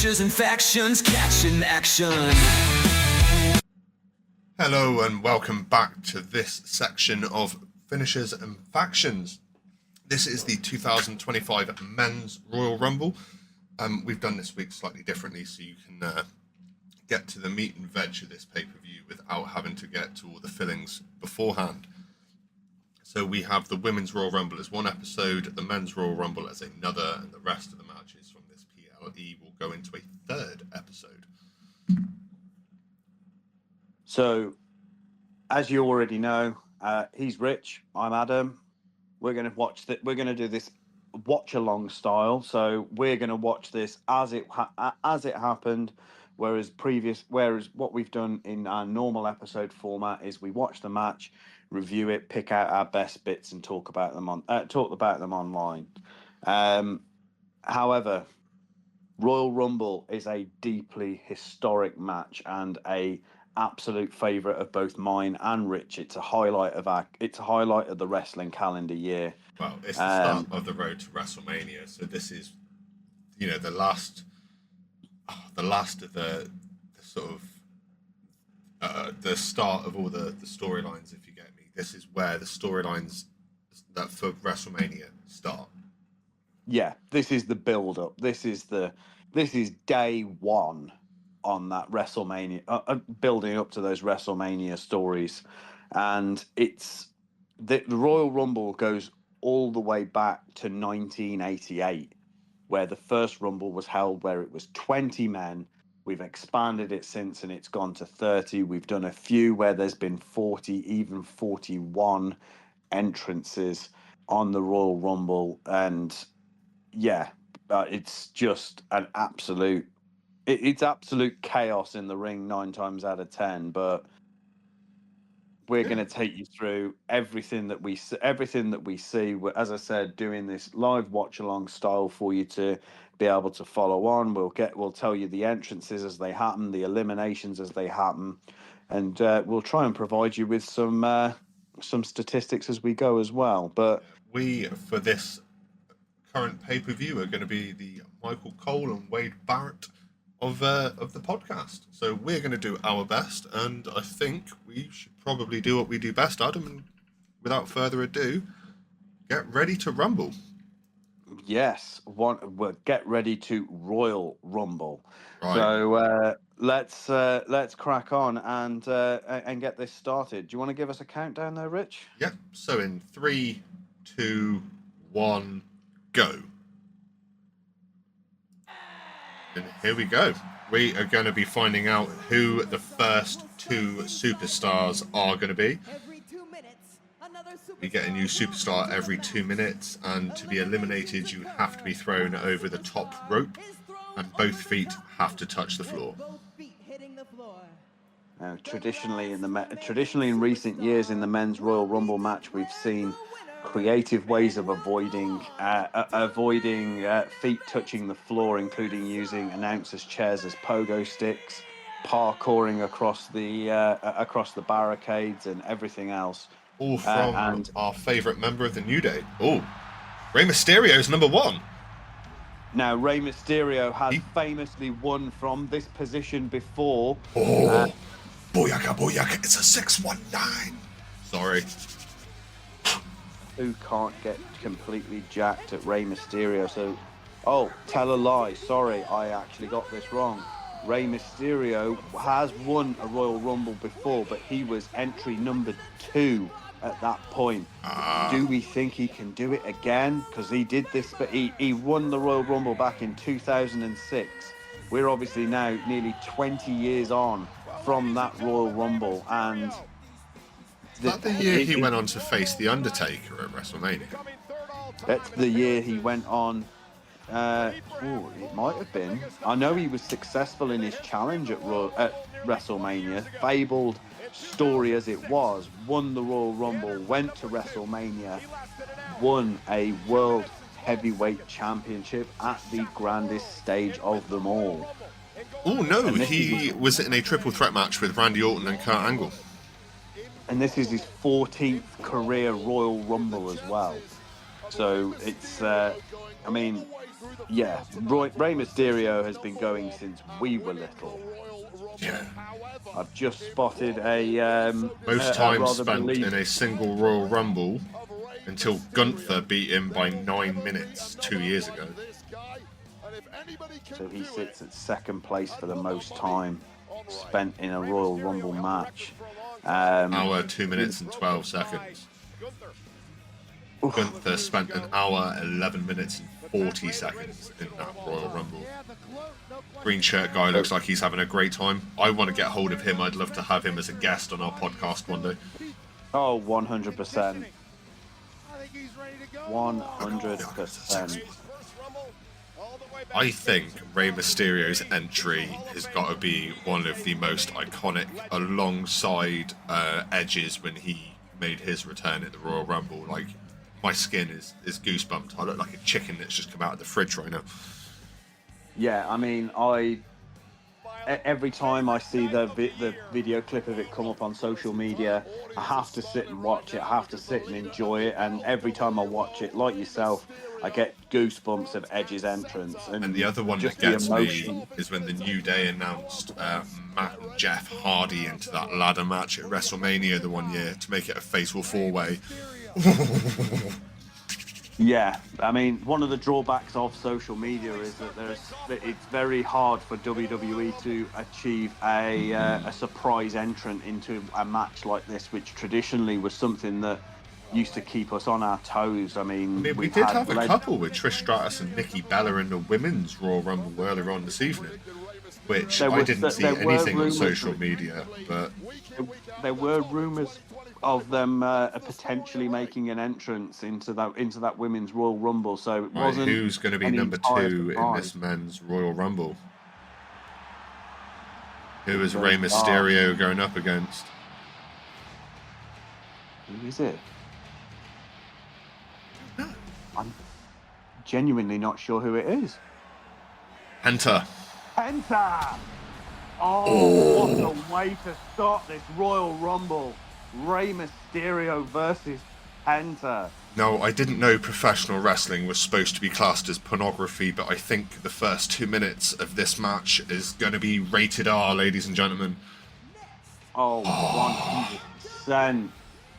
Finishers and factions catching action. Hello and welcome back to this section of Finishers and Factions. This is the 2025 Men's Royal Rumble. We've done this week slightly differently so you can get to the meat and veg of this pay-per-view without having to get to all the fillings beforehand. So we have the Women's Royal Rumble as one episode, the Men's Royal Rumble as another, and the rest of the matches from this PLE will go into a third episode. So, as you already know, he's Rich. I'm Adam. We're going to watch that. We're going to do this watch-along style. So we're going to watch this as it happened. Whereas what we've done in our normal episode format is we watch the match, review it, pick out our best bits, and talk about them online. However, Royal Rumble is a deeply historic match and a absolute favourite of both mine and Rich. It's a highlight of the wrestling calendar year. Well, it's the start of the road to WrestleMania. So this is, the last of the sort of the start of all the storylines. If you get me, this is where the storylines that for WrestleMania start. Yeah, this is the build up. This is day one on that WrestleMania, building up to those WrestleMania stories. And it's the Royal Rumble goes all the way back to 1988, where the first Rumble was held, where it was 20 men. We've expanded it since, and it's gone to 30. We've done a few where there's been 40, even 41 entrances on the Royal Rumble. And yeah, it's just an absolute chaos in the ring 9 times out of 10. But we're going to take you through everything that we see. As I said, doing this live watch along style for you to be able to follow on. We'll tell you the entrances as they happen, the eliminations as they happen, and we'll try and provide you with some statistics as we go as well. But we, for this current pay-per-view, are going to be the Michael Cole and Wade Barrett of the podcast. So we're going to do our best, and I think we should probably do what we do best, Adam. And without further ado, get ready to rumble. Yes, we'll get ready to Royal Rumble. Right. So let's crack on and get this started. Do you want to give us a countdown there, Rich? Yep. So in 3, 2, 1, go. And here we go. We are going to be finding out who the first 2 superstars are going to be. We get a new superstar every 2 minutes, and to be eliminated, you have to be thrown over the top rope, and both feet have to touch the floor. Traditionally in recent years in the men's Royal Rumble match, we've seen creative ways of avoiding feet touching the floor, including using announcers' chairs as pogo sticks, parkouring across the barricades, and everything else. All from our favourite member of the New Day. Oh, Rey Mysterio is number 1. Now, Rey Mysterio has famously won from this position before. Oh, booyaka, it's a 619. Sorry. Who can't get completely jacked at Rey Mysterio? So, tell a lie. Sorry, I actually got this wrong. Rey Mysterio has won a Royal Rumble before, but he was entry number 2 at that point. Do we think he can do it again? Because he did this, but he won the Royal Rumble back in 2006. We're obviously now nearly 20 years on from that Royal Rumble, and is that the year he went on to face The Undertaker at WrestleMania? That's the year he went on. It might have been. I know he was successful in his challenge at WrestleMania. Fabled story as it was, won the Royal Rumble, went to WrestleMania, won a World Heavyweight Championship at the grandest stage of them all. Oh no, he was in a triple threat match with Randy Orton and Kurt Angle. And this is his 14th career Royal Rumble as well. So it's, Yeah, Rey Mysterio has been going since we were little. Yeah. I've just spotted a Most a time rather spent believed. in a single Royal Rumble until Gunther beat him by 9 minutes 2 years ago. So he sits at second place for the most time spent in a Royal Rumble match. Hour, 2 minutes and 12 seconds. Gunther spent an hour, 11 minutes and 40 seconds in that Royal Rumble. Green shirt guy looks like he's having a great time. I want to get hold of him. I'd love to have him as a guest on our podcast one day. Oh, 100%. 100%. I think Rey Mysterio's entry has got to be one of the most iconic, alongside Edge's when he made his return at the Royal Rumble. Like, my skin is goosebumped. I look like a chicken that's just come out of the fridge right now. Yeah, I mean, every time I see the video clip of it come up on social media, I have to sit and watch it. I have to sit and enjoy it. And every time I watch it, like yourself, I get goosebumps of Edge's entrance. And the other one that gets me is when the New Day announced Matt and Jeff Hardy into that ladder match at WrestleMania the one year to make it a fatal four-way. Yeah, I mean, one of the drawbacks of social media is that it's very hard for WWE to achieve a surprise entrant into a match like this, which traditionally was something that used to keep us on our toes. I mean, we did have a couple with Trish Stratus and Nikki Bella in the women's Royal Rumble earlier on this evening, which I didn't see anything on social media, but there were rumours of them potentially making an entrance into that women's Royal Rumble. So it wasn't. Who's going to be number 2 in this men's Royal Rumble? Who is Rey Mysterio going up against? Who is it? I'm genuinely not sure who it is. Penta. Oh, what a way to start this Royal Rumble. Rey Mysterio versus Penta. No, I didn't know professional wrestling was supposed to be classed as pornography, but I think the first 2 minutes of this match is going to be rated R, ladies and gentlemen. Oh, 100%.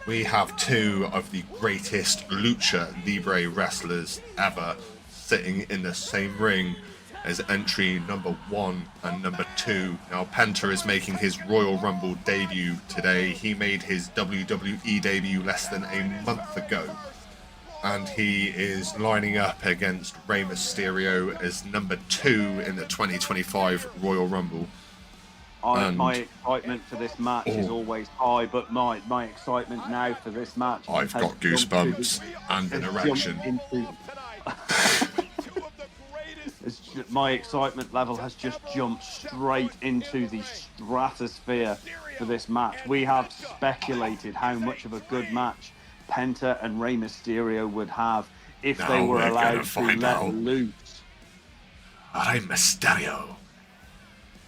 We have two of the greatest lucha libre wrestlers ever sitting in the same ring as entry number 1 and number 2. Now, Penta is making his Royal Rumble debut today. He made his WWE debut less than a month ago. And he is lining up against Rey Mysterio as number 2 in the 2025 Royal Rumble. My excitement for this match is always high, but my excitement now for this match... I've got goosebumps and an erection. My excitement level has just jumped straight into the stratosphere for this match. We have speculated how much of a good match Penta and Rey Mysterio would have if they were allowed to let loose. Rey Mysterio.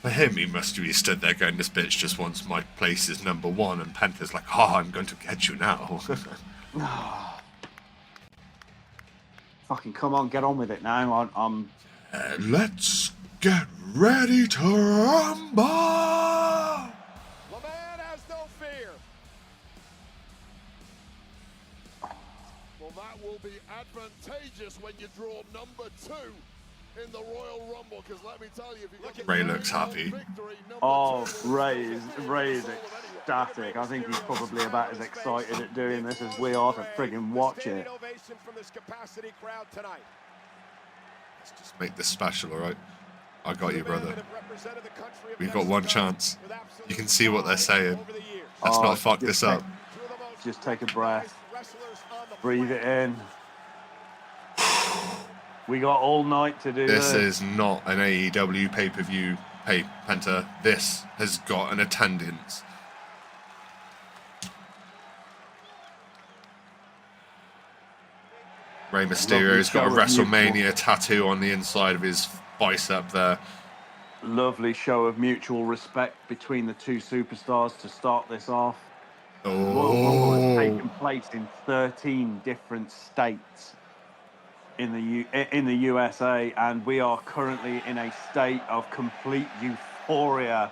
For him, he must be stood there going, this bitch just wants my place as number 1, and Penta's like, oh, I'm going to get you now. Fucking come on, get on with it now. I'm let's get ready to rumble! The man has no fear. Well, that will be advantageous when you draw number 2 in the Royal Rumble, because let me tell you, if you get Ray looks happy. Ray is ecstatic. I think he's probably about as excited at doing this as we are to friggin' watch it. Let's just make this special, alright? I got you, brother. We've got one chance. You can see what they're saying. Let's not fuck this up. Just take a breath. Breathe it in. We got all night to do this. This is not an AEW pay-per-view. Hey, Penta, this has got an attendance. Rey Mysterio's got a WrestleMania tattoo on the inside of his bicep there. Lovely show of mutual respect between the two superstars to start this off. Oh. Royal Rumble has taken place in 13 different states. in the USA, and we are currently in a state of complete euphoria.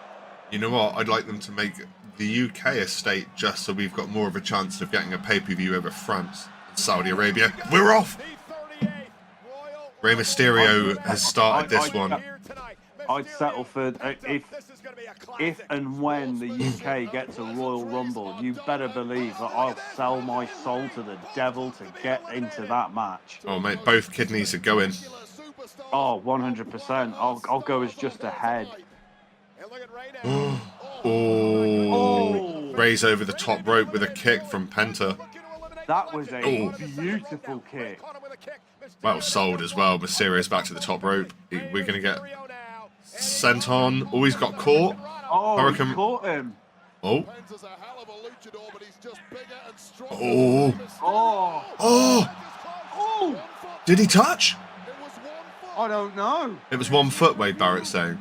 You know what? I'd like them to make the UK a state just so we've got more of a chance of getting a pay-per-view over France and Saudi Arabia. We're off! Rey Mysterio has started this one. I'd settle for if and when the UK gets a Royal Rumble, you better believe that I'll sell my soul to the devil to get into that match. Oh, mate, both kidneys are going. Oh, 100%. I'll go as just a head. Oh, Ray's over the top rope with a kick from Penta. That was a beautiful kick. Well sold as well. Mysterio's back to the top rope. We're going to get sent on. Oh, he's got caught. Oh, Hurricane. he caught him. Oh. Oh. Oh. Oh. Oh. Did he touch? I don't know. It was 1 foot, Wade Barrett's saying.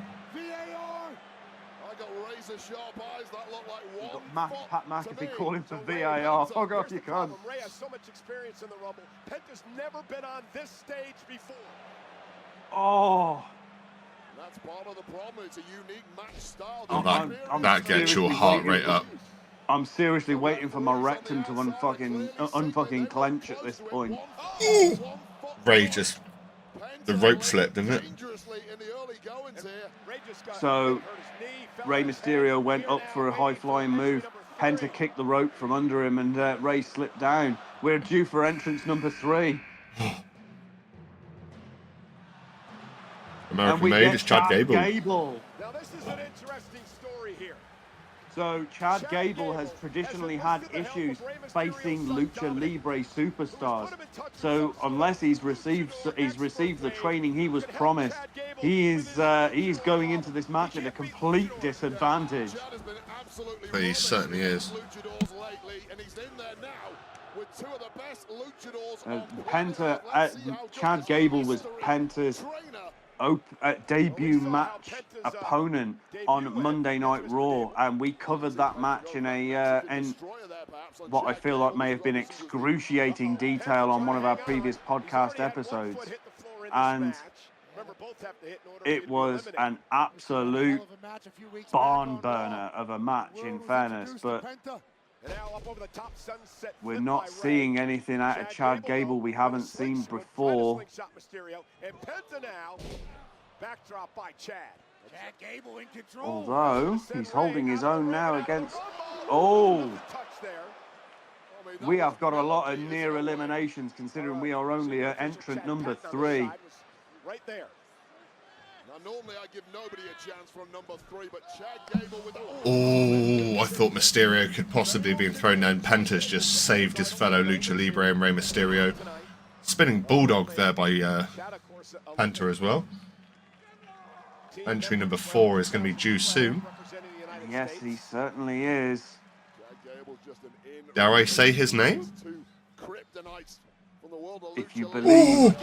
Pat McAfee calling for VAR. Oh God, you can't. Ray has so much experience in the Rumble. Penta's never been on this stage before. Oh. That's part of the problem. It's a unique match style. That gets your heart rate up. I'm seriously waiting for my rectum to unfucking clench at this point. Ray just, the rope slipped, didn't it? So Rey Mysterio went up for a high-flying move. Penta kicked the rope from under him, and Ray slipped down. We're due for entrance number 3. American made is Chad Gable. Now this is an interesting story here. So Chad Gable has traditionally had issues facing Lucha Libre superstars. So unless he's received the training he was promised, he is going into this match at a complete disadvantage. But he certainly is. Chad Gable was Penta's debut match opponent on Monday Night Raw, and we covered that match in what I feel like may have been excruciating detail on one of our previous podcast episodes, and it was an absolute barn burner of a match, in fairness, but we're not seeing anything out of Chad Gable we haven't seen before. Although he's holding his own now against... Oh! We have got a lot of near eliminations considering we are only at entrant number 3. Right there. Now, normally I give nobody a chance from number 3, but Chad Gable with... Oh, I thought Mysterio could possibly be thrown down. Penta's just saved his fellow Lucha Libre and Rey Mysterio. Spinning Bulldog there by Penta as well. Entry number 4 is going to be due soon. Yes, he certainly is. Dare I say his name? If you believe...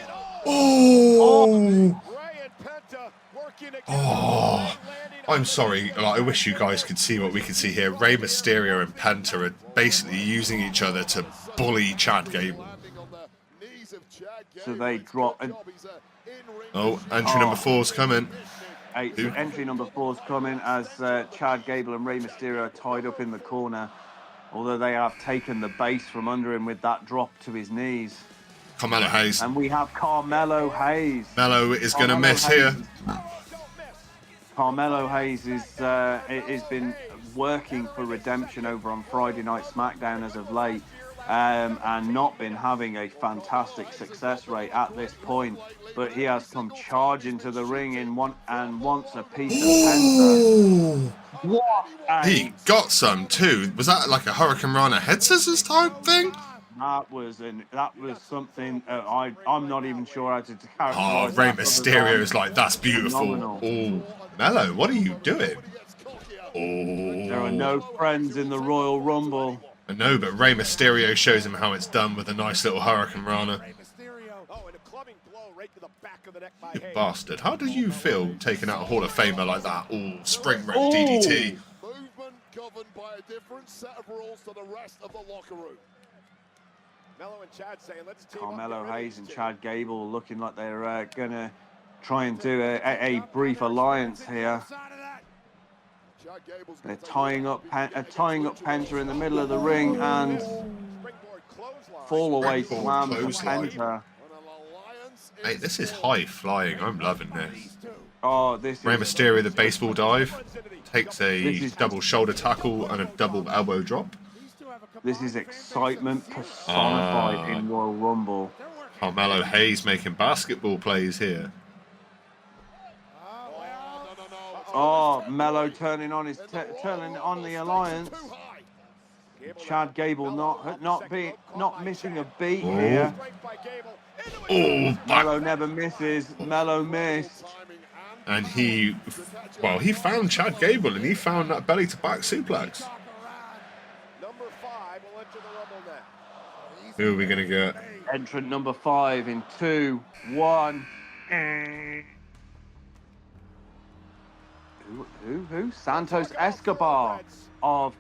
Oh! Oh, I'm sorry. I wish you guys could see what we can see here. Rey Mysterio and Penta are basically using each other to bully Chad Gable. So they drop... Oh, entry number 4's coming. Entry number 4's coming as Chad Gable and Rey Mysterio are tied up in the corner, although they have taken the base from under him with that drop to his knees. Carmelo Hayes. And we have Carmelo Hayes. Mello is going to miss here. Carmelo Hayes has been working for redemption over on Friday Night SmackDown as of late, and not been having a fantastic success rate at this point. But he has come charging to the ring wants a piece of Penta. What? He got some too. Was that like a Hurricane Rana head scissors type thing? That was something I'm not even sure how to Oh, characterize. Rey Mysterio is like, that's beautiful. Phenomenal. Oh, Mello, what are you doing? Oh. There are no friends in the Royal Rumble. I know, but Rey Mysterio shows him how it's done with a nice little Hurricane Rana. You bastard. How do you feel taking out a Hall of Famer like that? Oh, spring rep DDT. Movement governed by a different set of rules to the rest of the locker room. Carmelo Hayes and Chad Gable looking like they're going to try and do a brief alliance here. They're tying up Penta in the middle of the ring, and fall away slam for Penta. Hey, this is high flying. I'm loving this. Oh, this Rey is Mysterio, the baseball dive, takes a double shoulder tackle and a double elbow drop. This is excitement personified in Royal Rumble. Carmelo Hayes making basketball plays here. Oh, Mello turning on the alliance. Chad Gable not missing a beat here. Oh, Mello never misses. Mello missed. And he found Chad Gable and he found that belly to back suplex. Who are we gonna get? Entrant number 5 in 2, 1. Who? Santos Escobar of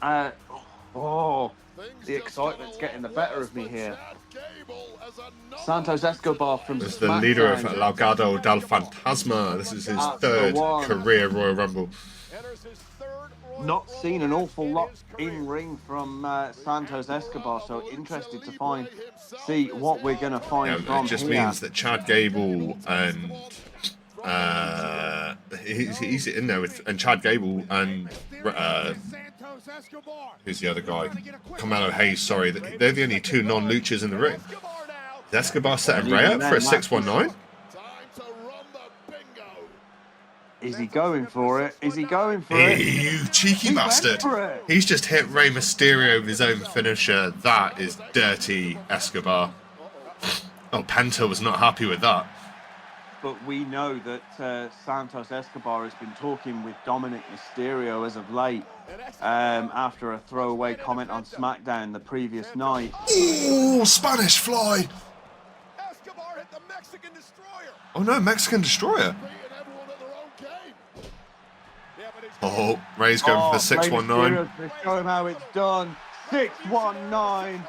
the excitement's getting the better of me here. Santos Escobar from As the leader of SmackDown. Legado del Fantasma. This is his That's the third one. career Royal Rumble. Not seen an awful lot in ring from Santos Escobar, so interested to see what we're going to find Yeah, from it just here. means that Chad Gable and he's in there with, and Chad Gable and who's the other guy? Carmelo Hayes. Sorry, they're the only two non-luchas in the ring. Is Escobar setting Ray up for a 619? Is he going for it? Is he going for it? You cheeky He went bastard! for it. He's just hit Rey Mysterio with his own finisher. That is dirty, Escobar. Oh, Penta was not happy with that. But we know that Santos Escobar has been talking with Dominic Mysterio as of late after a throwaway comment on SmackDown the previous night. Oh, Spanish fly! Oh no, Mexican Destroyer. Oh, Ray's going for the 619. Let's show him how it's done. 619.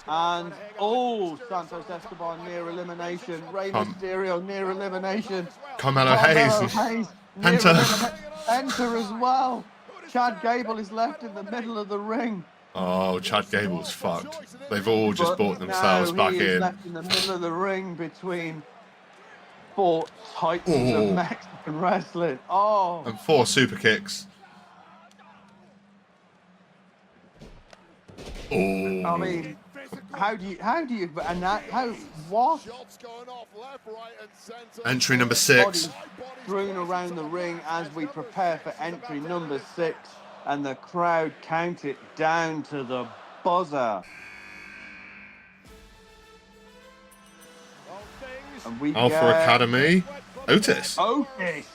And Santos Escobar near elimination. Rey Mysterio near elimination. Carmelo Hayes. near Penta. elimination. Penta as well. Chad Gable is left in the middle of the ring. Oh, Chad Gable's fucked. They've all just But brought themselves now back he is in. left in the middle of the ring between 4 titans Oh. of Mexican wrestling. Oh. And 4 super kicks. Oh. I mean, what? Entry number 6. Bodies strewn around the ring as we prepare for entry number 6, and the crowd count it down to the buzzer. And we Alpha get Academy. Otis. Otis.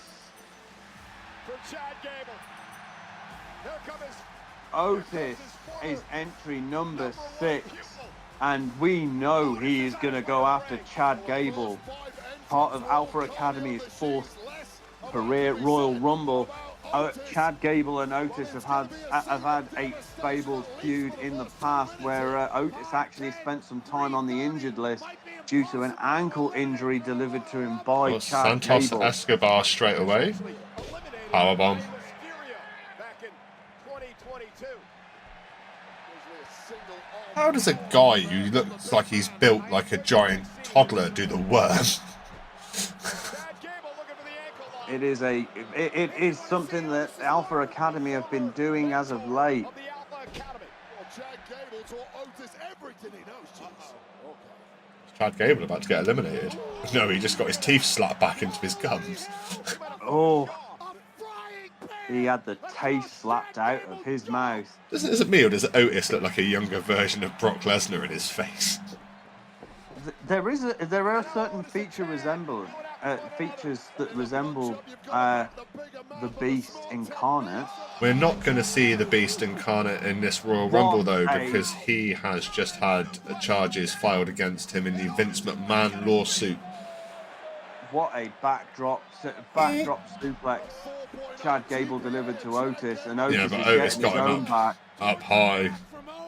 Otis is entry number 6, and we know he is going to go after Chad Gable, part of Alpha Academy's 4th career Royal Rumble. Chad Gable and Otis have had a fabled feud in the past where Otis actually spent some time on the injured list due to an ankle injury delivered to him by Well, Chad Santos Gable. Escobar straight away. Powerbomb. How does a guy who looks like he's built like a giant toddler do the worm? It is something that Alpha Academy have been doing as of late. Chad Gable about to get eliminated. No, he just got his teeth slapped back into his gums. Oh, he had the taste slapped out of his mouth. Is it me or does Otis look like a younger version of Brock Lesnar in his face? There are certain features that resemble the Beast incarnate. We're not going to see the Beast incarnate in this Royal Rumble though, because he has just had charges filed against him in the Vince McMahon lawsuit. what a backdrop suplex Chad Gable delivered to Otis, and Otis Yeah, is but Otis getting got his him own back. up high.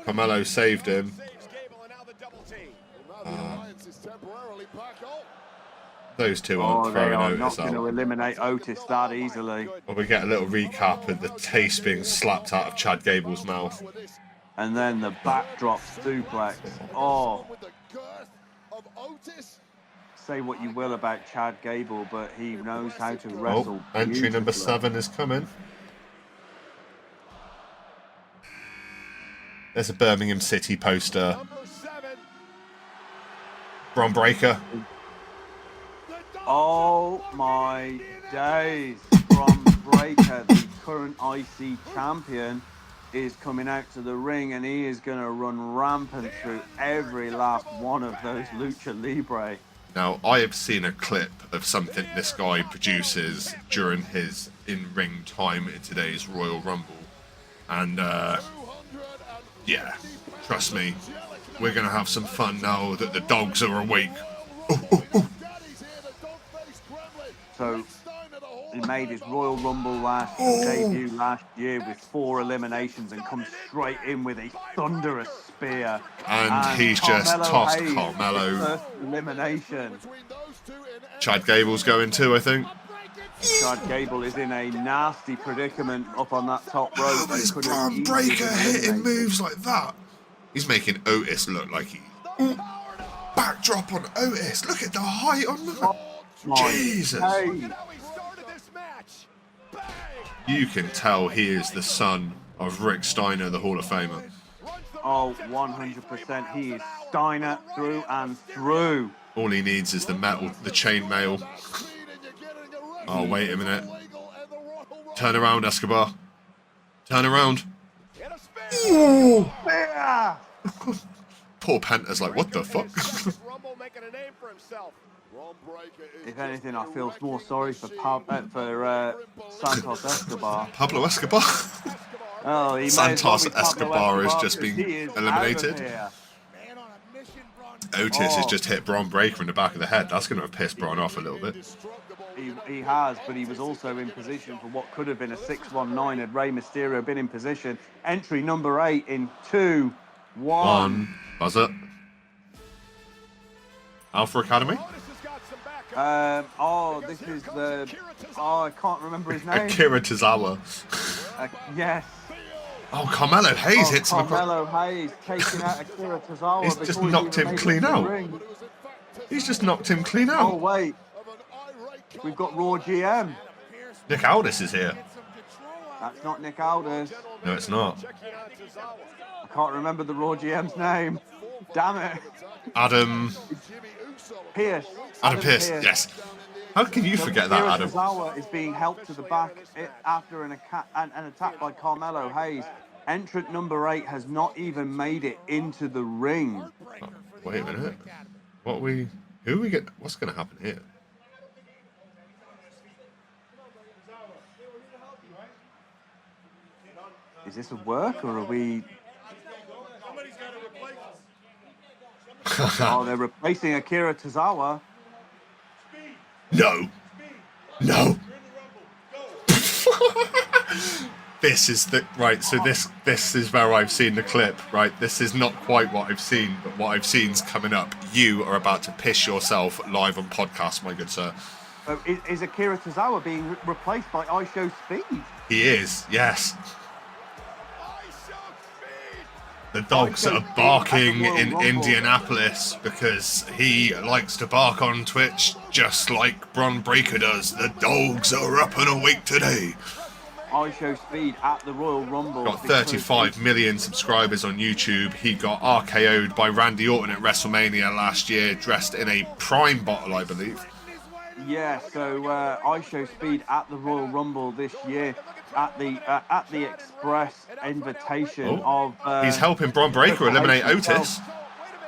Carmelo saved him. Now the alliance is temporarily back on. Those two Oh, aren't they throwing are not Otis going to out. eliminate Otis that easily. Well, we get a little recap of the taste being slapped out of Chad Gable's mouth. And then the backdrop suplex. Oh, With the girth of Otis. say what you will about Chad Gable, but he knows how to wrestle. Oh, entry number beautifully. 7 is coming. There's a Birmingham City poster. Number 7. Bron Breakker. Oh my days! Bron Breakker, the current IC champion, is coming out to the ring, and he is going to run rampant through every last one of those Lucha Libre. Now, I have seen a clip of something this guy produces during his in-ring time in today's Royal Rumble. And, yeah, trust me, we're going to have some fun now that the dogs are awake. So he made his Royal Rumble debut last year with 4 eliminations and comes straight in with a thunderous spear. And he's just Carmelo tossed Hayes, Carmelo. first elimination. Chad Gable's going too, I think. Chad Gable is in a nasty predicament up on that top rope. How is Could have Bron easily Breakker been hitting eliminated. moves like that? He's making Otis look like he... Backdrop on Otis. Look at the height on that. My Jesus. days. You can tell he is the son of Rick Steiner, the Hall of Famer. Oh, 100%. He is Steiner through and through. All he needs is the chain mail. Oh, wait a minute. Turn around, Escobar. Turn around. Ooh. Yeah. Poor Penta's like, what the fuck? If anything, I feel more sorry for Santos Escobar. Pablo Escobar? Oh, he may as well Santos be Pablo Escobar has just because been he is out of eliminated. here. Otis has Oh. just hit Bron Breakker in the back of the head. That's going to have pissed Bron off a little bit. He has, but he was also in position for what could have been a 619 had Rey Mysterio been in position. Entry number 8 in 2, 1. Buzzer. Alpha Academy? This is the... Oh, I can't remember his name. Akira Tozawa. Yes. Oh, Carmelo Hayes hits him across. Carmelo Hayes taking out Akira Tozawa. He's just knocked him clean out. He's just knocked him clean Oh, out. wait. We've got Raw GM. Nick Aldis is here. That's not Nick Aldis. No, it's not. I can't remember the Raw GM's name. Damn it. Adam Pierce. Pierce, yes. How can you forget that, Akira Adam? Tozawa is being helped to the back after an attack by Carmelo Hayes. Entrant number 8 has not even made it into the ring. Oh, wait a minute. What's going to happen here? Is this a work or are we... Oh, they're replacing Akira Tozawa. No. No. This is the right. So this is where I've seen the clip. Right. This is not quite what I've seen, but what I've seen's coming up. You are about to piss yourself live on podcast, my good sir. Is Akira Tozawa being replaced by iShow Speed? He is. Yes. The dogs are barking in Indianapolis because he likes to bark on Twitch just like Bron Breakker does. The dogs are up and awake today. iShow Speed at the Royal Rumble. Got 35 million subscribers on YouTube. He got RKO'd by Randy Orton at WrestleMania last year, dressed in a Prime bottle, I believe. Yeah, so iShow Speed at the Royal Rumble this year at the Express invitation of. He's helping Bron Breakker eliminate Otis.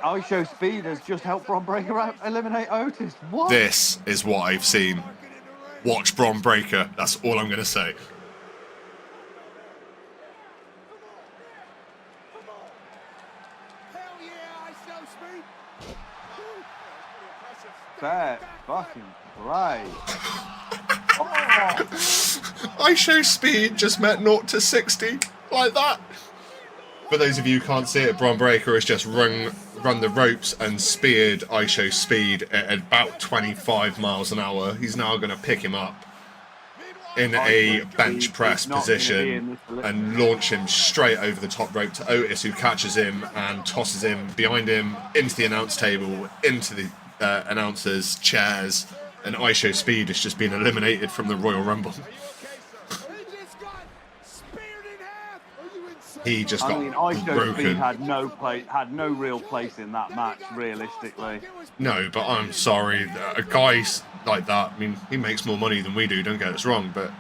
iShow Speed has just helped Bron Breakker eliminate Otis. What? This is what I've seen. Watch Bron Breakker. That's all I'm going to say. Fair. fucking play. Oh, I show speed just met 0 to 60 like that. For those of you who can't see it, Bron Breakker has just run the ropes and speared I show speed at about 25 miles an hour. He's now going to pick him up in a bench press position and launch him straight over the top rope to Otis, who catches him and tosses him behind him into the announce table, into the announcers' chairs, and I show speed has just been eliminated from the Royal Rumble. He just got I show broken. speed had no real place in that match, realistically. No, but I'm sorry, a guy like that, I mean, he makes more money than we do, don't get us wrong, but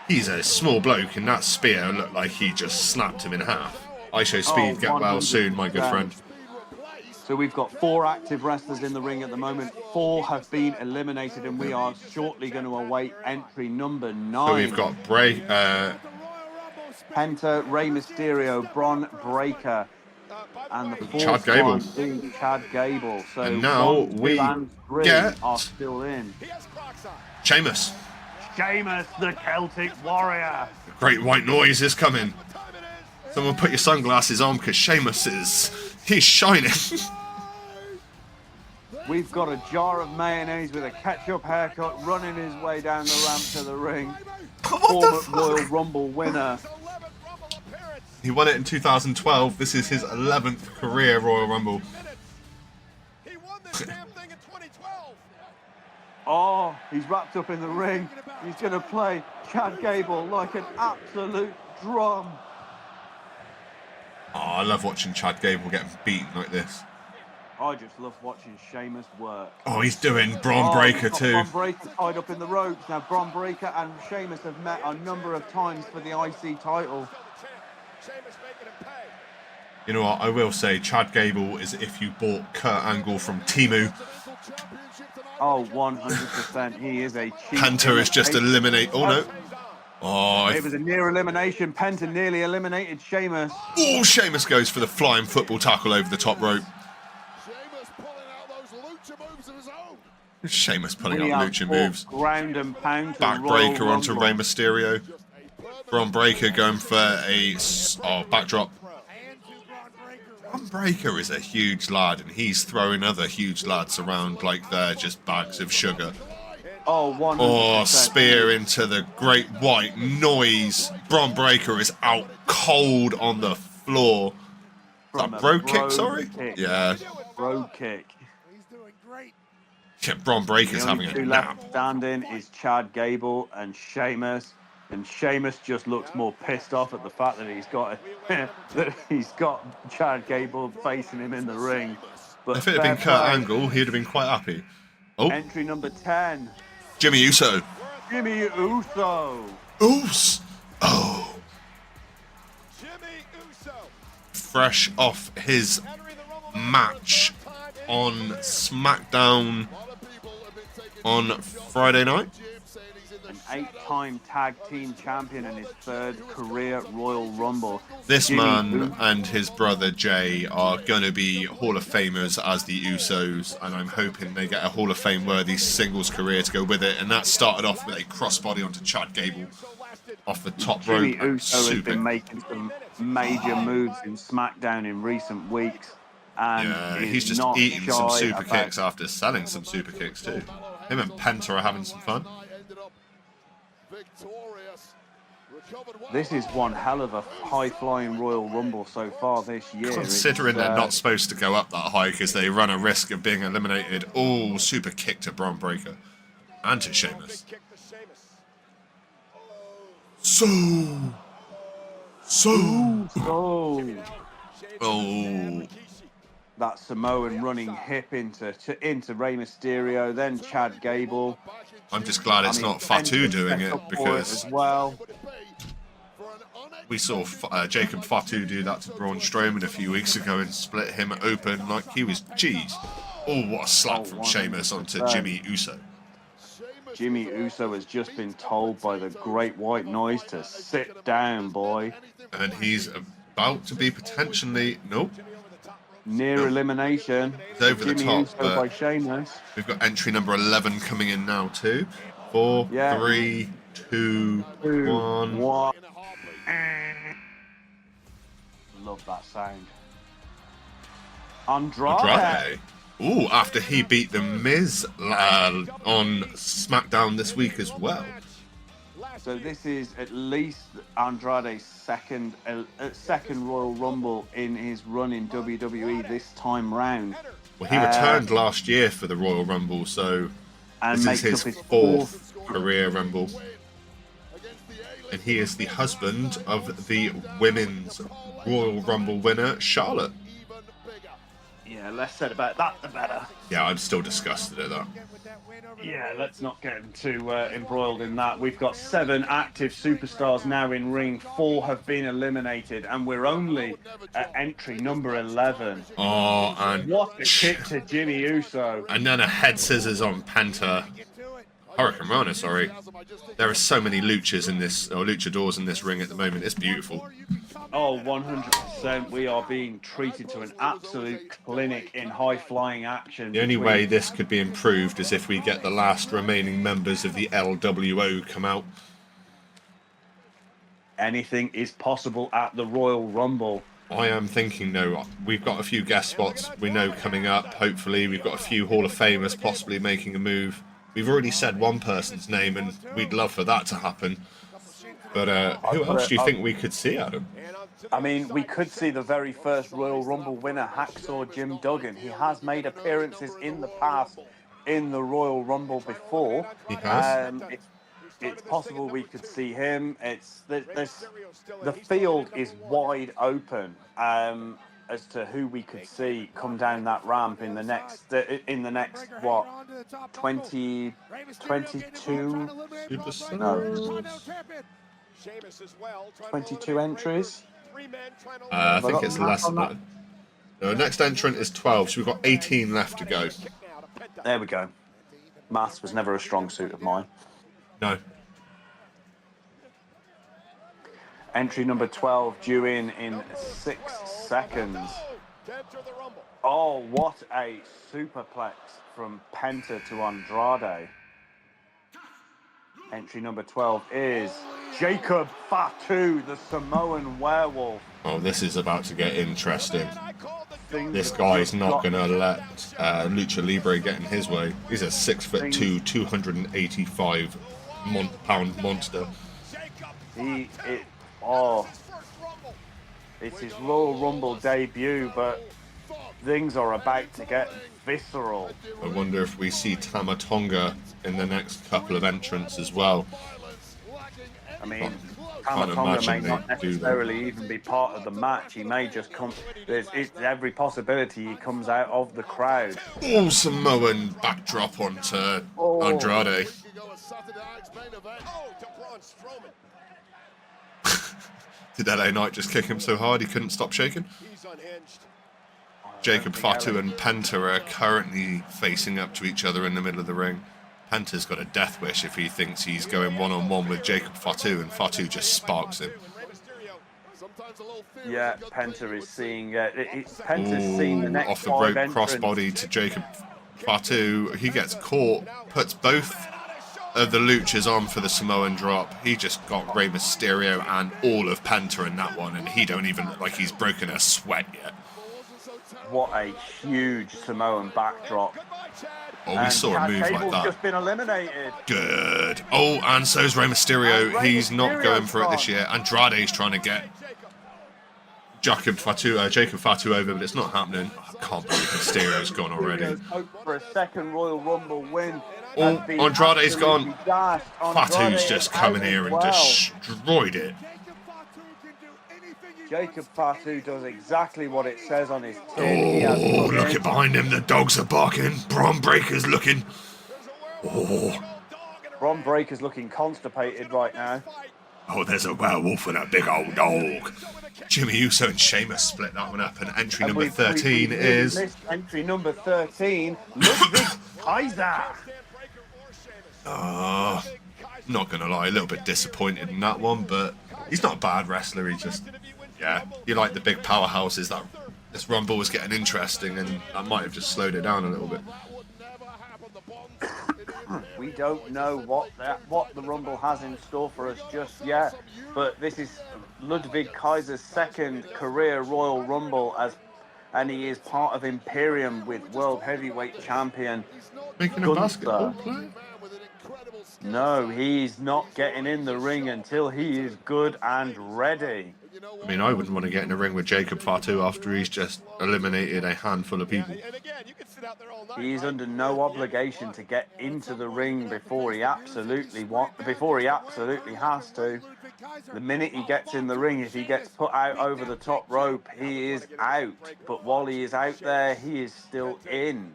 he's a small bloke, and that spear looked like he just snapped him in half. I show speed, get well soon, my good friend. So we've got 4 active wrestlers in the ring at the moment. 4 have been eliminated, and we are shortly going to await entry number 9. So we've got Penta, Rey Mysterio, Bron Breakker, and the 4th Chad Gable. one being Chad Gable. So and now 1, 2, we and 3 get are still in. Sheamus. Sheamus, the Celtic Warrior. Great white noise is coming. Someone put your sunglasses on because Sheamus he's shining. We've got a jar of mayonnaise with a ketchup haircut running his way down the ramp to the ring. Former Royal Rumble winner. He won it in 2012. This is his 11th career Royal Rumble. He won this damn thing in 2012. Oh, he's wrapped up in the ring. He's going to play Chad Gable like an absolute drum. Oh, I love watching Chad Gable getting beaten like this. I just love watching Sheamus work. Oh, he's doing Bron Breakker too. Bron Breakker tied up in the ropes. Now, Bron Breakker and Sheamus have met a number of times for the IC title. You know what? I will say Chad Gable is if you bought Kurt Angle from Temu. Oh, 100%. He is a cheap. Penta is just eliminate. Oh no. Oh, it was a near elimination. Penta nearly eliminated Sheamus. Oh, Sheamus goes for the flying football tackle over the top rope. Sheamus pulling out lucha moves. Ground and pound. Backbreaker onto Rey Mysterio. Bron Breakker going for a backdrop. Bron Breakker is a huge lad, and he's throwing other huge lads around like they're just bags of sugar. Oh, 100%. Oh, spear into the great white noise. Bron Breakker is out cold on the floor. That bro kick, sorry? Kick. Yeah. Bro kick. Yeah, Bron Breakker's having a nap. Left standing is Chad Gable and Sheamus. And Sheamus just looks more pissed off at the fact that he's got Chad Gable facing him in the ring. But if it had been Kurt Angle, he'd have been quite happy. Oh. Entry number 10. Jimmy Uso. Jimmy Uso. Oos. Oh. Fresh off his match on SmackDown on Friday night. An 8-time tag team champion and his 3rd career Royal Rumble. This man and his brother Jay are going to be Hall of Famers as the Usos, and I'm hoping they get a Hall of Fame worthy singles career to go with it. And that started off with a crossbody onto Chad Gable off the top rope. Jimmy Uso has been making some major moves in SmackDown in recent weeks. And yeah, he's just eating some super kicks after selling some super kicks too. Him and Penta are having some fun. This is one hell of a high-flying Royal Rumble so far this year. Considering they're not supposed to go up that high because they run a risk of being eliminated. Oh, super kick to Bron Breakker. And to Sheamus. Oh. That Samoan running hip into Rey Mysterio, then Chad Gable. I'm just glad it's not Fatu doing it because we saw Jacob Fatu do that to Braun Strowman a few weeks ago and split him open like he was cheese. Oh, what a slap from Sheamus onto Jimmy Uso. Jimmy Uso has just been told by the Great White Noise to sit down, boy. And he's about to be potentially... Nope. Near elimination. It's over the Jimmy top, Uso but by Sheamus. we've got entry number 11 coming in now too. 4, Yeah. 3, 2, 1. One. Love that sound. Andrade. Ooh, after he beat The Miz on SmackDown this week as well. So this is at least Andrade's second Royal Rumble in his run in WWE this time round. Well, he returned last year for the Royal Rumble, so And this makes is up his his fourth career Rumble. And he is the husband of the Women's Royal Rumble winner, Charlotte. Yeah, less said about that, the better. Yeah, I'm still disgusted at that. Yeah, let's not get too embroiled in that. We've got 7 active superstars now in ring. 4 have been eliminated, and we're only at entry number 11. Oh, and What a kick to Jimmy Uso. and then a head scissors on Penta. Hurricane Rana, sorry. There are so many luchas in this, or luchadors in this ring at the moment. It's beautiful. Oh, 100%. We are being treated to an absolute clinic in high-flying action. The only between- way this could be improved is if we get the last remaining members of the LWO come out. Anything is possible at the Royal Rumble. I am thinking, though, we've got a few guest spots we know coming up. Hopefully, we've got a few Hall of Famers possibly making a move. We've already said one person's name, and we'd love for that to happen. But who else do you think we could see, Adam? I mean, we could see the very first Royal Rumble winner, Hacksaw Jim Duggan. He has made appearances in the past in the Royal Rumble before. He has? It's possible we could see him. The field is wide open as to who we could see come down that ramp in the next what 20, 22 Superstars? 22 entries. I think it's less than that. No, next entrant is 12, so we've got 18 left to go. There we go. Maths was never a strong suit of mine. No. Entry number 12 due in 6 seconds. Oh, what a superplex from Penta to Andrade. Entry number 12 is Jacob Fatu, the Samoan werewolf. Oh, this is about to get interesting. Things This have guy's just not got- going to let Lucha Libre get in his way. He's a 6'2", 285 pound monster. It's his Royal Rumble debut, but things are about to get visceral. I wonder if we see Tama Tonga in the next couple of entrants as well. I mean, Can't Tama Tonga may imagine not they do that. necessarily even be part of the match. He may just come. There's every possibility he comes out of the crowd. Oh, Samoan backdrop onto Andrade. Did LA Knight just kick him so hard he couldn't stop shaking? Jacob Fatu and Penta are currently facing up to each other in the middle of the ring. Penta's got a death wish if he thinks he's going one-on-one with Jacob Fatu, and Fatu just sparks him. Yeah, Penta is seeing. Penta's seen the Ooh, next off the 5 rope entrants. crossbody to Jacob Fatu. He gets caught, puts both of the luchas on for the Samoan drop. He just got Rey Mysterio and all of Penta in that one, and he don't even look like he's broken a sweat yet. What a huge Samoan backdrop. Oh, we And saw a Chad move like Gable's that. just been eliminated. Good. Oh, and so's Rey Mysterio. And Rey He's not Mysterio's going for it this gone. year. Andrade's trying to get Jacob Fatu over, but it's not happening. I can't believe Mysterio's gone already. Mysterio's hope for a second Royal Rumble win. Oh, has been Andrade's absolutely gone. dashed. Fatu's Andrade just is coming out here as and well. destroyed it. Jacob Fatu does exactly what it says on his tin. He has Oh, come look in. at behind him. The dogs are barking. Braun Breaker's looking. Oh, Bron Breaker's looking constipated right now. oh, there's a werewolf and a big old dog. Jimmy Uso and Sheamus split that one up, and entry number 13 we've is... missed entry number 13, Ludwig Kaiser. Not gonna lie, a little bit disappointed in that one, but he's not a bad wrestler. He just, yeah, you like the big powerhouses that this Rumble was getting interesting, and I might have just slowed it down a little bit. We don't know what the Rumble has in store for us just yet, but this is Ludwig Kaiser's second career Royal Rumble and he is part of Imperium with World Heavyweight Champion Making a Gunther. basketball play? No, he's not getting in the ring until he is good and ready. I mean, I wouldn't want to get in a ring with Jacob Fatu after he's just eliminated a handful of people. He's under no obligation to get into the ring before he absolutely has to. The minute he gets in the ring, if he gets put out over the top rope, he is out. But while he is out there, he is still in.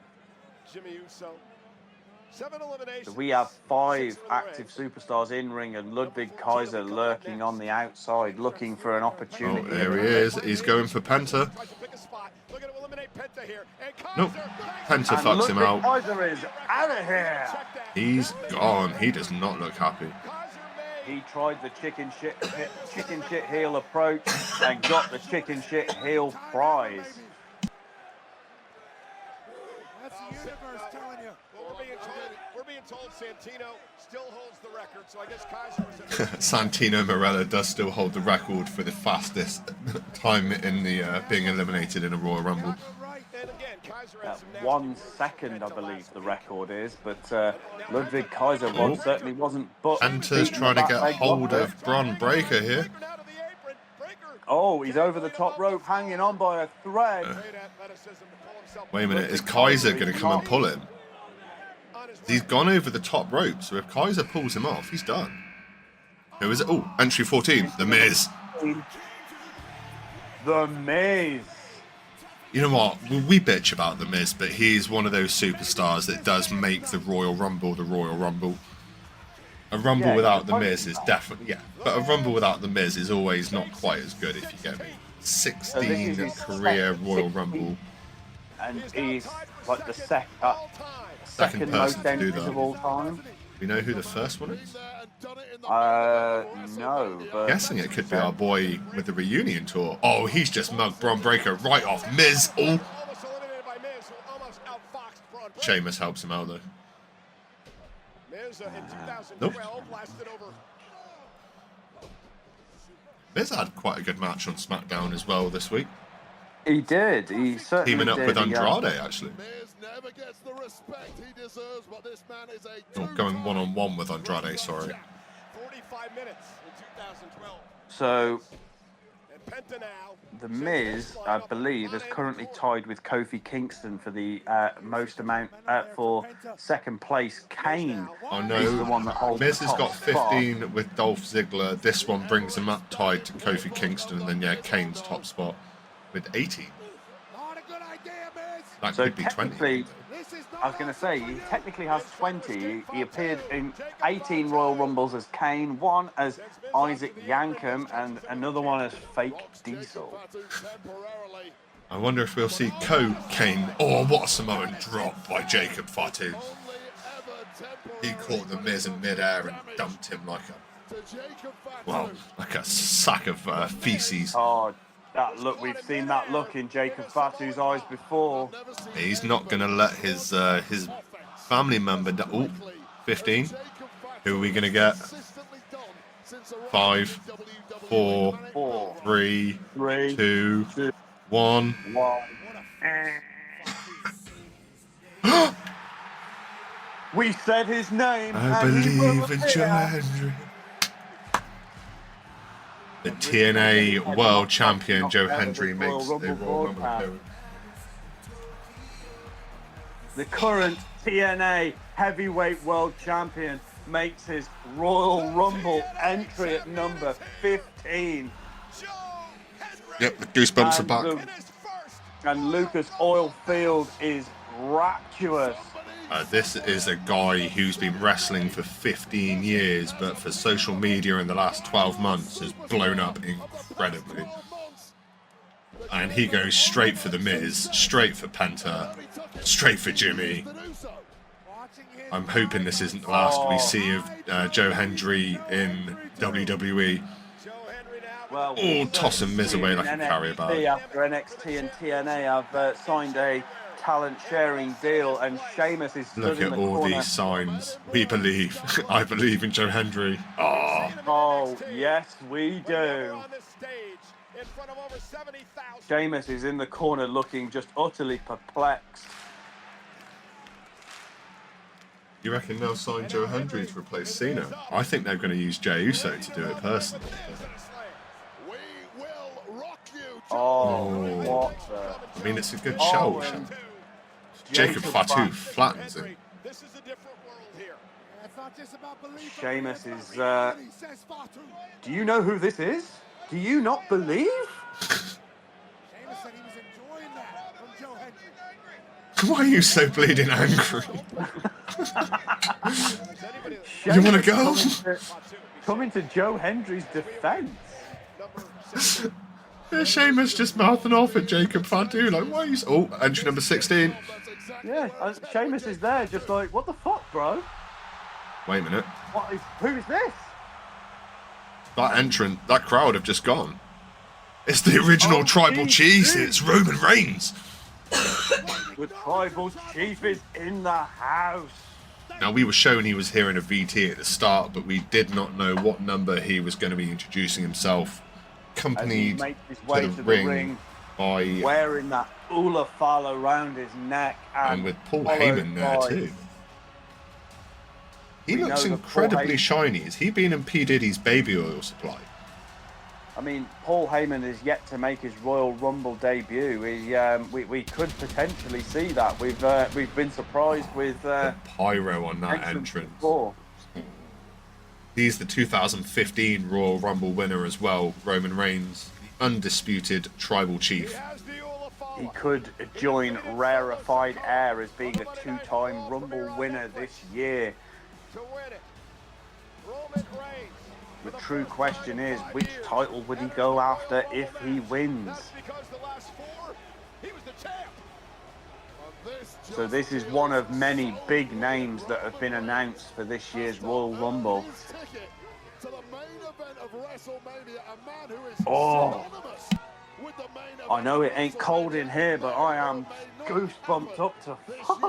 So we have 5 active superstars in ring and Ludwig Kaiser lurking on the outside, looking for an Oh, opportunity. there he is. He's going for Penta. Nope. Penta And fucks him Ludwig out. Kaiser is out of here. He's gone. He does not look happy. He tried the chicken shit heel approach and got the chicken shit heel prize. That's the universe telling you. We're being told Santino still holds the record, so I guess Kaiser was at Santino Marella does still hold the record for the fastest time in the being eliminated in a Royal Rumble. And again, Kaiser had some 1 second, I believe the record is, but Ludwig Kaiser certainly wasn't. But Penta's trying to get hold of Bron Breakker here. Oh, he's over the top rope, hanging on by a thread. Wait a minute, is Kaiser going to come and pull him? He's gone over the top rope, so if Kaiser pulls him off, he's done. Who is it? Oh, entry 14, The Miz. The Miz. You know what? We bitch about The Miz, but he's one of those superstars that does make the Royal Rumble the Royal Rumble. A Rumble without The Miz is definitely, but a Rumble without The Miz is always not quite as good, if you get me. 16 career Royal Rumble. And he's like the second Second most person to do entries that. of all time. We know who the first one is? No, but Guessing it could be our boy with the reunion tour. Oh, he's just mugged Bron Breakker right off Miz. Oh, Sheamus helps him out though. Nope. Miz had quite a good match on SmackDown as well this week. he did. He certainly Teaming up did. with He, Andrade, actually. Miz never gets the respect he deserves, but this man is a Oh, going one-on-one with Andrade, sorry. 45 minutes in 2012. So And Penta now. The Miz, I believe, is currently tied with Kofi Kingston for the most amount for second place. Kane Oh is the one that no, holds Miz the has top got spot. 15 with Dolph Ziggler. This one brings him up tied to Kofi Kingston, and then Kane's top spot with 18. Not a good idea, Miz. That So could be 20. technically, This is I was going to say, he technically has 20. He appeared in 18 Royal Rumbles as Kane, one as Isaac Yankem, and another one as Fake Diesel. I wonder if we'll see Kane. Oh, what a Samoan drop by Jacob Fatu. He caught the Miz in midair and dumped him like a sack of feces. Oh, that look, we've seen that look in Jacob Fatu's eyes before. He's not going to let his family member down. Oh, 15. Who are we going to get? 5, 4, 3, 2, 1. We said his name. I and he will believe in appear. Joe Hendry. The TNA World Champion Joe Hendry makes a Royal Rumble appearance. The current TNA Heavyweight World Champion makes his Royal Rumble entry at number 15. Yep, the goosebumps are back. And Lucas Oilfield is rapturous. This is a guy who's been wrestling for 15 years, but for social media in the last 12 months has blown up incredibly. And he goes straight for The Miz, straight for Penta, straight for Jimmy. I'm hoping this isn't the last we see of Joe Hendry in WWE. Well, Oh, tossing Miz away like a NXT carrier bag. After NXT and TNA have signed a talent sharing deal, and Sheamus is stood Look in at the all corner. these signs. We believe. I believe in Joe Hendry. Oh, Oh, yes, we do. Sheamus is in the corner looking just utterly perplexed. you reckon they'll sign Joe Hendry to replace Cena? I think they're going to use Jey Uso to do it personally. Oh, what the... I mean, it's a good Oh, show. and Jacob Fatu flattens him. This is a different world here. It's not just about belief. Sheamus is... He says Fatu. Do you know who this is? Do you not believe? Sheamus said he was enjoying that from Joe Hendry. Why are you so bleeding angry? You Sheamus wanna go? Coming to Joe Hendry's defense. Yeah, Sheamus just mouthing off at Jacob Fatu. Like, why are you... Oh, entry number 16. Yeah, Sheamus is there just like, what the fuck, bro? Wait a minute. Who is this? That entrant, that crowd have just gone. It's the original Oh, Tribal geez. Chief. It's Roman Reigns. The Tribal Chief is in the house. Now, we were shown he was here in a VT at the start, but we did not know what number he was going to be introducing himself. As he Accompanied makes his way to the ring by... wearing that Ulafal around his neck, And with Paul followed Heyman there by- too. He We looks know that incredibly Paul Heyman- shiny. Has he been in P. Diddy's baby oil supply? I mean, Paul Heyman is yet to make his Royal Rumble debut. We could potentially see that. We've been surprised with Pyro on that entrance entrance. before. He's the 2015 Royal Rumble winner as well, Roman Reigns, the undisputed Tribal Chief. He could join Rarefied Air as being a two-time Rumble winner this year. The true question is, which title would he go after if he wins? So this is one of many big names that have been announced for this year's Royal Rumble. Oh, I know it ain't cold in here, but I am goosebumped up to fuck.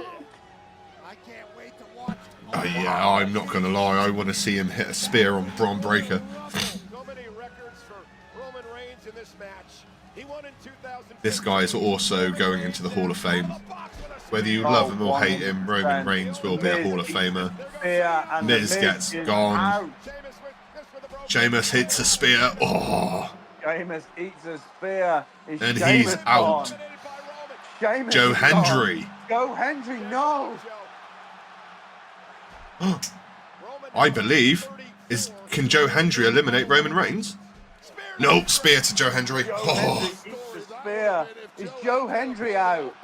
I can't wait to watch. Yeah, I'm not going to lie. I want to see him hit a spear on Braun Breaker. This guy is also going into the Hall of Fame. Whether you love him or hate him, Roman Reigns will be a Hall of Famer. Miz gets gone. Sheamus hits a spear. Oh, Sheamus eats a spear. Is and Sheamus he's out. gone? Sheamus Joe is gone. Hendry. Joe Hendry, no. I believe. Can Joe Hendry eliminate Roman Reigns? No, spear to Joe Hendry. Joe Oh, Hendry eats the spear. Is Joe Hendry out?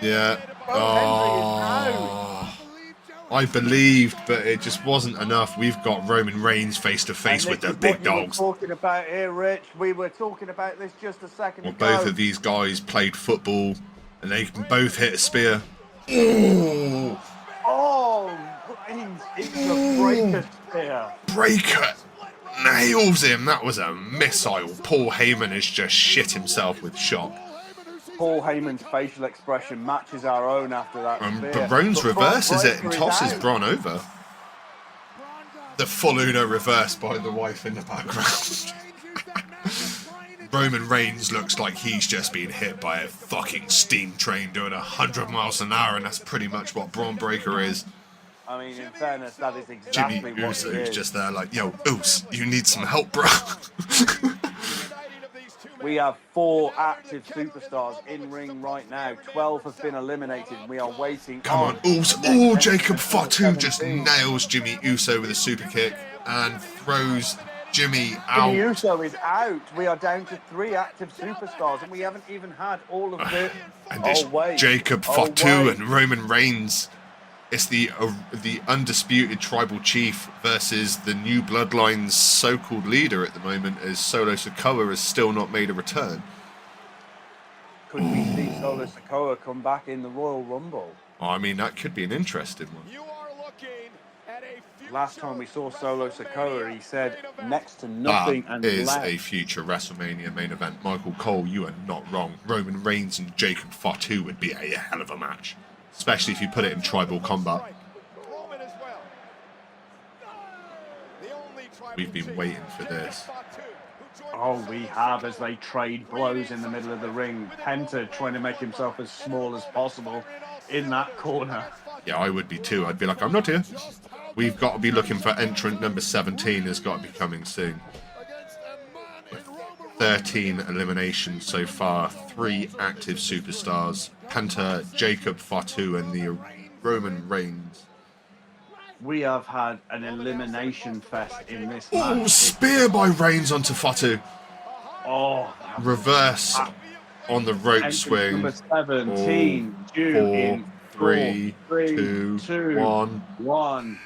yeah. Joe Hendry is Oh, I believed, but it just wasn't enough. We've got Roman Reigns face to face And with the this is big what you were dogs. talking about here, Rich. We were talking about this just a second Well, ago. both of these guys played football, and they can both hit a spear. Ooh, Oh, Reigns eats a breaker spear. Breaker nails him. That was a missile. Paul Heyman has just shit himself with shock. Paul Heyman's facial expression matches our own after that spear. But Rones But Braun reverses it and Breaker is tosses out. Braun over. The full Uno reversed by the wife in the background. Roman Reigns looks like he's just been hit by a fucking steam train doing 100 miles an hour, and that's pretty much what Braun Breaker is. I mean, in fairness, that is exactly Jimmy what Uso it is is. just there like, yo, Uso, you need some help, bro. We have 4 active superstars in ring right now. 12 have been eliminated. We are waiting. Come on, Uso. Oh, Jacob Fatu just nails Jimmy Uso with a super kick and throws Jimmy out. Jimmy Uso is out. We are down to 3 active superstars, and we haven't even had all of the. And it's Oh, wait. Jacob Oh, Fatu wait. and Roman Reigns. It's the undisputed Tribal Chief versus the New Bloodline's so-called leader at the moment, as Solo Sikoa has still not made a return. Could we see Solo Sikoa come back in the Royal Rumble? I mean, that could be an interesting one. You are looking at a last time we saw Solo Sikoa, he said next to nothing That and is less. a future WrestleMania main event. Michael Cole, you are not wrong. Roman Reigns and Jacob Fatu would be a hell of a match, especially if you put it in tribal combat. We've been waiting for this. Oh, we have, as they trade blows in the middle of the ring. Penta trying to make himself as small as possible in that corner. Yeah, I would be too. I'd be like, I'm not here. We've got to be looking for entrant number 17 has got to be coming soon. 13 eliminations so far, 3 active superstars. Penta, Jacob Fatu, and the Roman Reigns. We have had an elimination fest in this Oh, match. spear by Reigns onto Fatu. Oh, Reverse on the rope entrance swing. number 17, due 4, in 3, 3, 2, 2, 1. 1.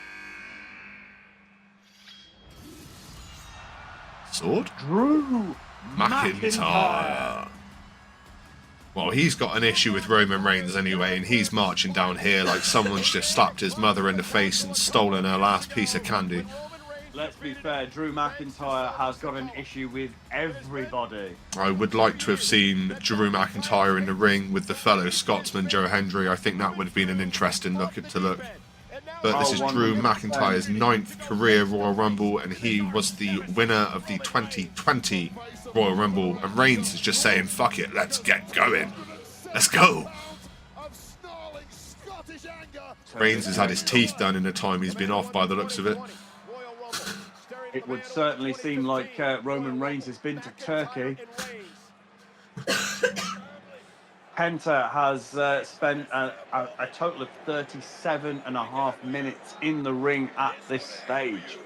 Sword? Drew McIntyre. Well, he's got an issue with Roman Reigns anyway, and he's marching down here like someone's just slapped his mother in the face and stolen her last piece of candy. Let's be fair, Drew McIntyre has got an issue with everybody. I would like to have seen Drew McIntyre in the ring with the fellow Scotsman Joe Hendry. I think that would have been an interesting look to look. But this is Drew 100%. McIntyre's 9th career Royal Rumble, and he was the winner of the 2020 Royal Rumble. And Reigns is just saying, fuck it, let's get going. Let's go. Reigns has had his teeth done in the time he's been off by the looks of it. It would certainly seem like Roman Reigns has been to Turkey. Penta has spent a total of 37.5 minutes in the ring at this stage.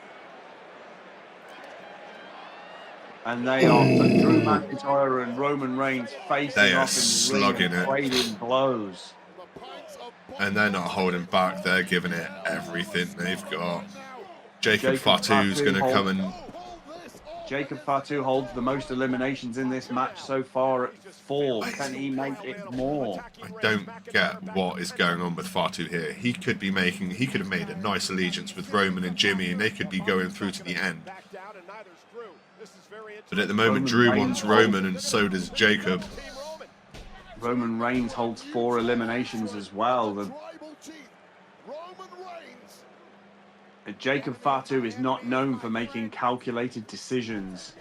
And they are Drew McIntyre and Roman Reigns facing They are off in the slugging ring, it. trading blows. And they're not holding back, they're giving it everything they've got. Jacob Fatu's Fatu going to holds- come and... Jacob Fatu holds the most eliminations in this match so far at 4. Can he make it more? I don't get what is going on with Fatu here. He could have made a nice allegiance with Roman and Jimmy, and they could be going through to the end. But at the moment, Drew wants Roman, and so does Jacob. Roman Reigns holds 4 eliminations as well. Jacob Fatu is not known for making calculated decisions.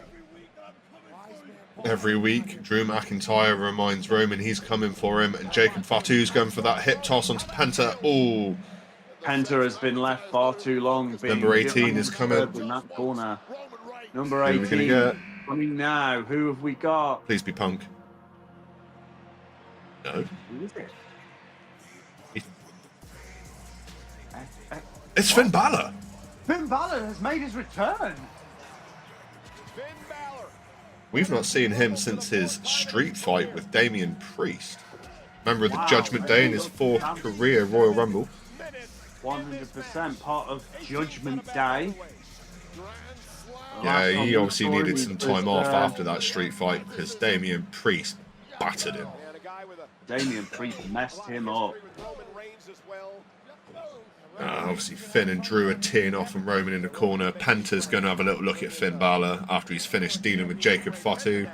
Every week, Drew McIntyre reminds Roman he's coming for him, and Jacob Fatu's going for that hip toss onto Penta. Oh, Penta has been left far too long. being Number 18 is coming. in that corner. Number Who are we 18 gonna get? coming now. Who have we got? Please be Punk. No. Who is it? It's Finn Balor. Finn Balor has made his return. We've not seen him since his street fight with Damian Priest. Member of the Judgment Day in his 4th career Royal Rumble. 100% part of Judgment Day. Yeah, Last time he we obviously saw needed him, some he time was, off after that street fight because Damian Priest battered him. Damian Priest messed him up. Obviously, Finn and Drew are teeing off and Roman in the corner. Penta's going to have a little look at Finn Balor after he's finished dealing with Jacob Fatu.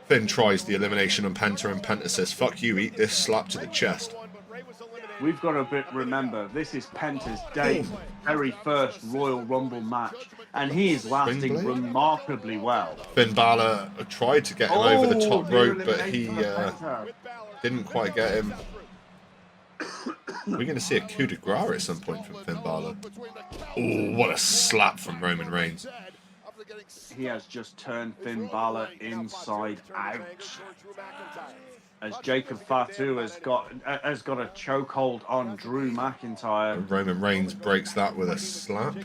Finn tries the elimination on Penta, and Penta says, fuck you, eat this, slap to the chest. We've got to remember, this is Penta's very first Royal Rumble match, and he is lasting Spring Blade? remarkably well. Finn Balor tried to get him over the top new rope, but he elimination for Penta. didn't quite get him. We're going to see a coup de grace at some point from Finn Balor. Oh, what a slap from Roman Reigns. He has just turned Finn Balor inside out. As Jacob Fatu has got a chokehold on Drew McIntyre. Roman Reigns breaks that with a slap.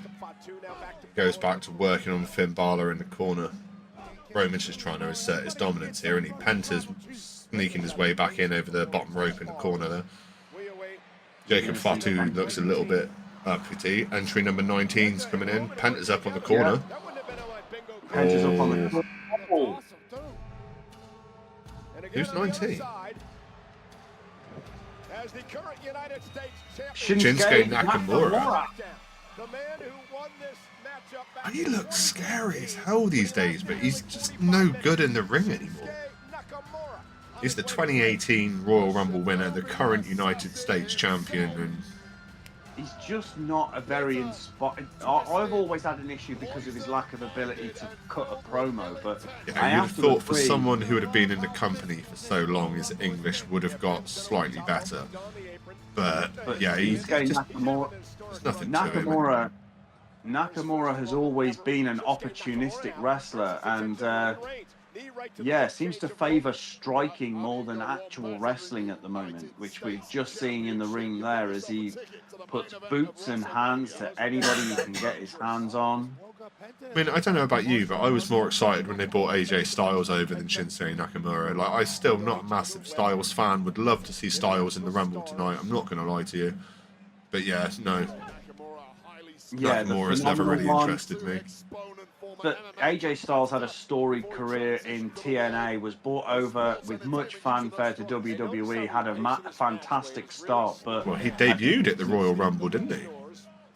Goes back to working on Finn Balor in the corner. Roman's just trying to assert his dominance here, and Penta's sneaking his way back in over the bottom rope in the corner there. Jacob Fatu looks a little bit uppity. Entry number 19's coming in. Penta's up on the corner. Penta's up on the corner. Oh. Who's 19? Shinsuke Nakamura. The man who won this matchup back He looks scary as hell these days, but he's just no good in the ring anymore. He's the 2018 Royal Rumble winner, the current United States champion, and He's just not a very inspired. I've always had an issue because of his lack of ability to cut a promo, but yeah, I you'd have have to thought for agree- someone who would have been in the company for so long, his English would have got slightly better. But yeah, he's getting just, Nakamura. there's nothing to him. Nakamura has always been an opportunistic wrestler, and seems to favour striking more than actual wrestling at the moment, which we're just seeing in the ring there as he puts boots and hands to anybody he can get his hands on. I mean, I don't know about you, but I was more excited when they brought AJ Styles over than Shinsuke Nakamura. Like, I'm still not a massive Styles fan. Would love to see Styles in the Rumble tonight. I'm not going to lie to you. But yeah, no. Yeah, Nakamura's never really interested me. But AJ Styles had a storied career in TNA, was brought over with much fanfare to WWE, had a fantastic start. But Well, he debuted at the Royal Rumble, didn't he?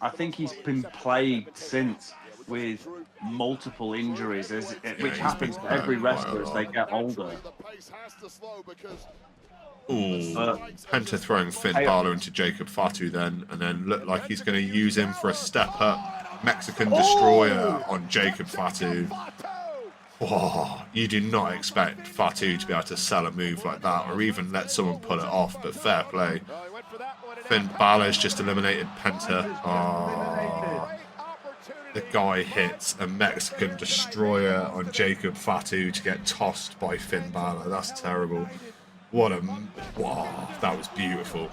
I think he's been plagued since with multiple injuries, which happens to every wrestler as they get older. Ooh, Penta throwing Finn Balor into Jacob Fatu then, and then looked like he's going to use him for a step-up Mexican Destroyer on Jacob Fatu. Oh, you do not expect Fatu to be able to sell a move like that, or even let someone pull it off, but fair play. Finn Balor's just eliminated Penta. Oh, the guy hits a Mexican Destroyer on Jacob Fatu to get tossed by Finn Balor. That's terrible. Wow, that was beautiful.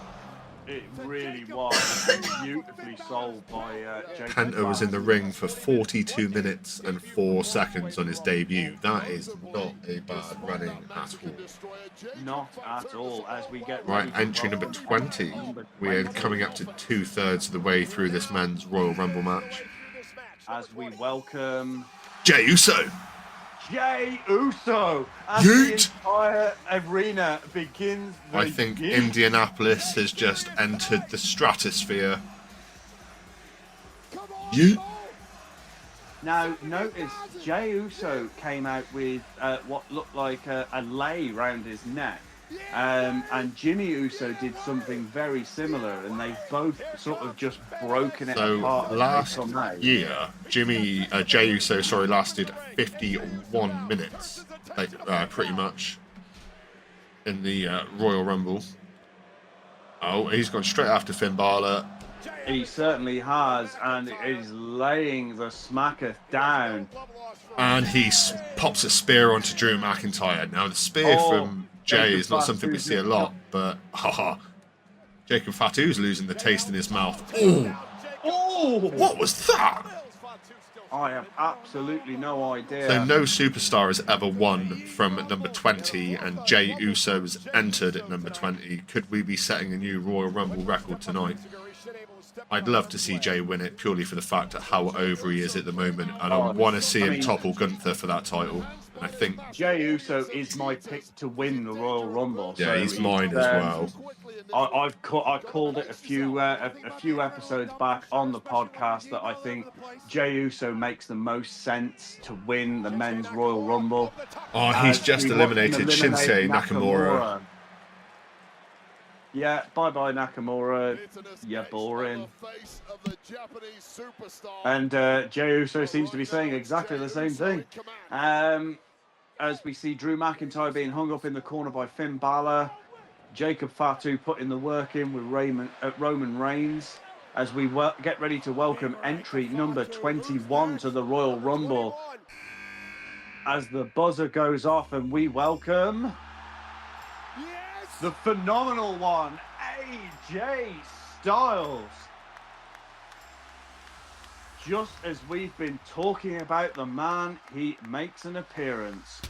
It really was, and beautifully sold by Jacob Penta was in the ring for 42 minutes and 4 seconds on his debut. That is not a bad running at all. Not at all. As we get Right, ready to entry number welcome 20. We are coming up to 2/3 of the way through this men's Royal Rumble match. As we welcome Jey Uso. Jey Uso as the Yeet. entire arena begins. I think Indianapolis has just entered the stratosphere. Yeet. Now, notice Jey Uso came out with what looked like a lei round his neck. And Jimmy Uso did something very similar, and they've both sort of just broken it So apart. last based on that. year, Jey Uso, lasted 51 minutes, pretty much, in the Royal Rumble. Oh, he's gone straight after Finn Balor. He certainly has, and is laying the smacker down. And he pops a spear onto Drew McIntyre. Now, the spear from Jey is not something we see a lot, but Jacob Fatu's losing the taste in his mouth. Oh, what was that? I have absolutely no idea. So no superstar has ever won from number 20, and Jey Uso has entered at number 20. Could we be setting a new Royal Rumble record tonight? I'd love to see Jey win it purely for the fact of how over he is at the moment, and I want to see him topple Gunther for that title. And I think Jey Uso is my pick to win the Royal Rumble. yeah, so he's mine as well. I called it a few episodes back on the podcast that I think Jey Uso makes the most sense to win the men's Royal Rumble. Oh, he's just eliminated Shinsuke Nakamura. Yeah, bye-bye Nakamura. Yeah, boring. And Jey Uso seems to be saying exactly the same thing. As we see Drew McIntyre being hung up in the corner by Finn Balor, Jacob Fatu putting the work in with Roman Reigns, as we get ready to welcome entry number 21 to the Royal Rumble. As the buzzer goes off and we welcome the phenomenal one, AJ Styles. Just as we've been talking about the man, he makes an appearance.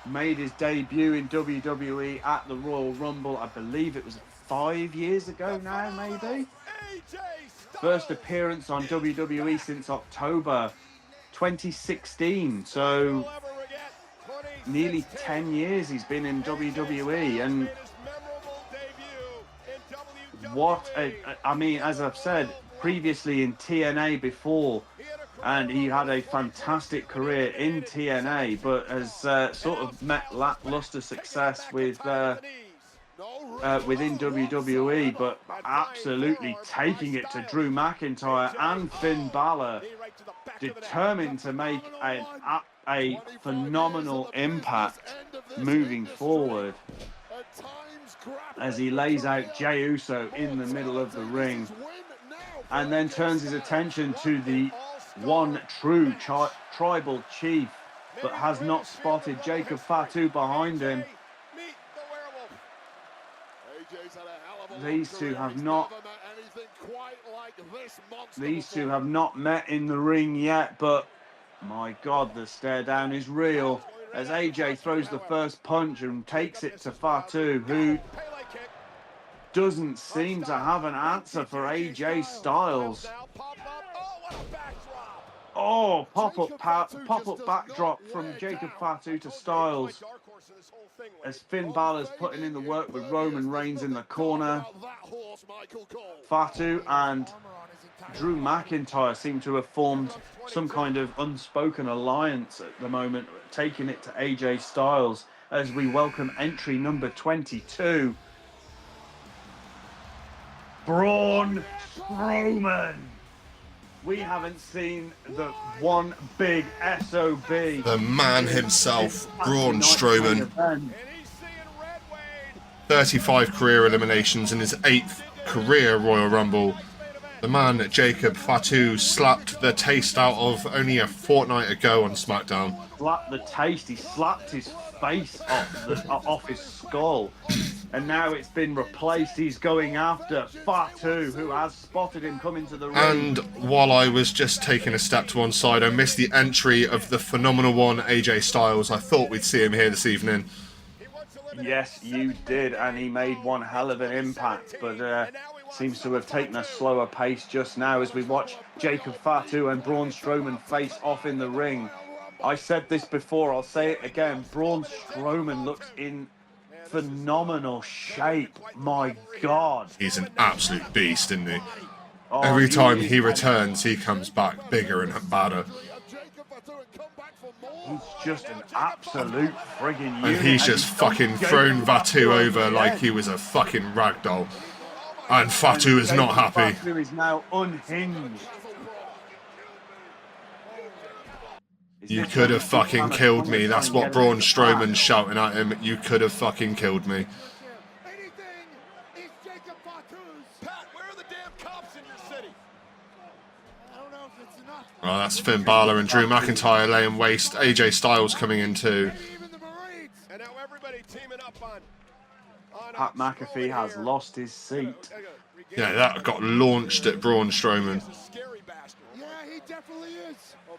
Made his debut in WWE at the Royal Rumble, I believe it was 5 years ago now, maybe. First appearance on WWE since October 2016, so nearly 10 years he's been in WWE, and I mean, as I've said previously in TNA before, and he had a fantastic career in TNA, but has sort of met lackluster success within WWE, but absolutely taking it to Drew McIntyre and Finn Balor, determined to make a phenomenal impact moving forward as he lays out Jey Uso in the middle of the ring, and then turns his attention to the one true tribal chief, but has not spotted Jacob Fatu behind him. These two have not met in the ring yet, but my God, the stare down is real as AJ throws the first punch and takes it to Fatu, who doesn't seem to have an answer for AJ Styles. Oh, pop-up backdrop from Jacob Fatu to Styles as Finn Balor's putting in the work with Roman Reigns in the corner. Fatu and Drew McIntyre seem to have formed some kind of unspoken alliance at the moment, taking it to AJ Styles as we welcome entry number 22. Braun Strowman. We haven't seen the one big SOB. The man himself, Braun Strowman. 35 career eliminations in his 8th career Royal Rumble. The man, Jacob Fatu, slapped the taste out of only a fortnight ago on SmackDown. Slapped the taste, he slapped his face off his skull. And now it's been replaced. He's going after Fatu, who has spotted him coming to the ring. And while I was just taking a step to one side, I missed the entry of the phenomenal one, AJ Styles. I thought we'd see him here this evening. Yes, you did, and he made one hell of an impact, but seems to have taken a slower pace just now as we watch Jacob Fatu and Braun Strowman face off in the ring. I said this before, I'll say it again. Braun Strowman looks in phenomenal shape. My God. He's an absolute beast, isn't he? Oh, Every time he returns, he comes back bigger and badder. He's just an absolute friggin' unit. And he's just fucking thrown Fatu over like he was a fucking ragdoll. And Fatu is not happy. Fatu is now unhinged. You could have fucking killed me. That's what Braun Strowman's shouting at him. You could have fucking killed me. Well, that's Finn Balor and Drew McIntyre laying waste. AJ Styles coming in too. Pat McAfee has lost his seat. Yeah, that got launched at Braun Strowman.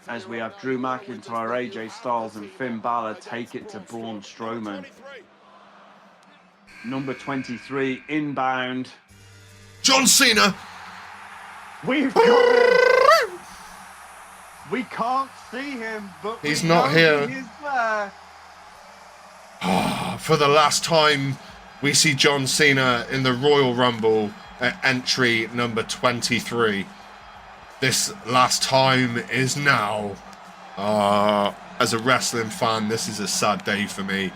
As we have Drew McIntyre, AJ Styles and Finn Balor take it to Braun Strowman. Number 23 inbound. John Cena! We've got him! We can't see him, but he's not here. He is there. For the last time, we see John Cena in the Royal Rumble at entry number 23. This last time is now. As a wrestling fan, this is a sad day for me.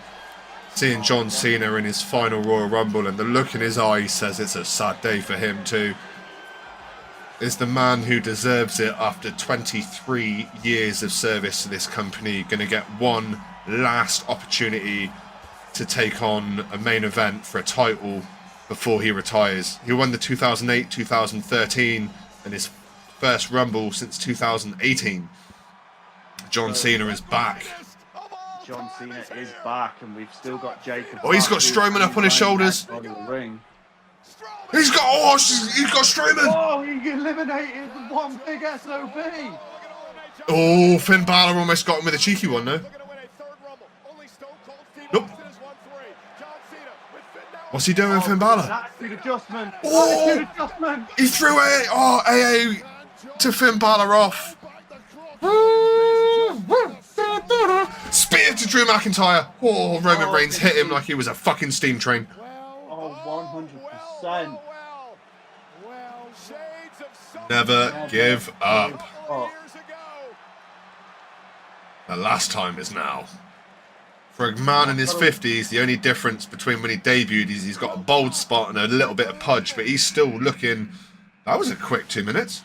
Seeing John Cena in his final Royal Rumble and the look in his eyes says it's a sad day for him too. Is the man who deserves it after 23 years of service to this company going to get one last opportunity to take on a main event for a title before he retires? He won the 2008, 2013 and his first Rumble since 2018. John Cena is back. John Cena is back, and we've still got Jacob. Oh, he's got Strowman up on his shoulders. He's got Strowman. Oh, he eliminated one big SOB. Oh, Finn Balor almost got him with a cheeky one, though. Nope. What's he doing with Finn Balor? Attitude adjustment. Oh, Attitude adjustment. He threw AA to Finn Balor off. Spear to Drew McIntyre. Oh, Roman Reigns hit him like he was a fucking steam train. Oh, 100%. Never give up. Oh, The last time is now. For a man in his 50s, the only difference between when he debuted is he's got a bald spot and a little bit of pudge, but he's still looking... That was a quick 2 minutes.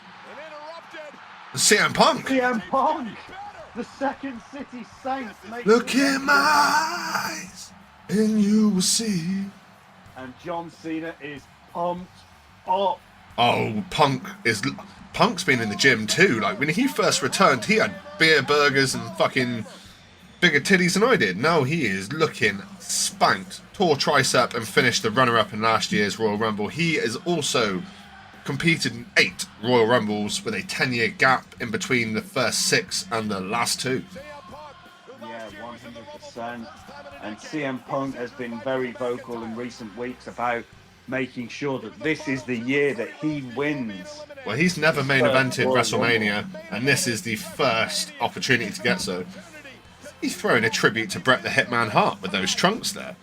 CM Punk. CM Punk, the Second City Saint. Look in my eyes and you will see. And John Cena is pumped up. Oh, Punk's been in the gym too. Like when he first returned, he had beer burgers and fucking bigger titties than I did. Now he is looking spanked. Tore tricep and finished the runner-up in last year's Royal Rumble. He is also competed in 8 Royal Rumbles with a 10-year gap in between the first 6 and the last 2. Yeah, 100%. And CM Punk has been very vocal in recent weeks about making sure that this is the year that he wins. Well, he's never main evented WrestleMania, and this is the first opportunity to get so. He's throwing a tribute to Bret the Hitman Hart with those trunks there.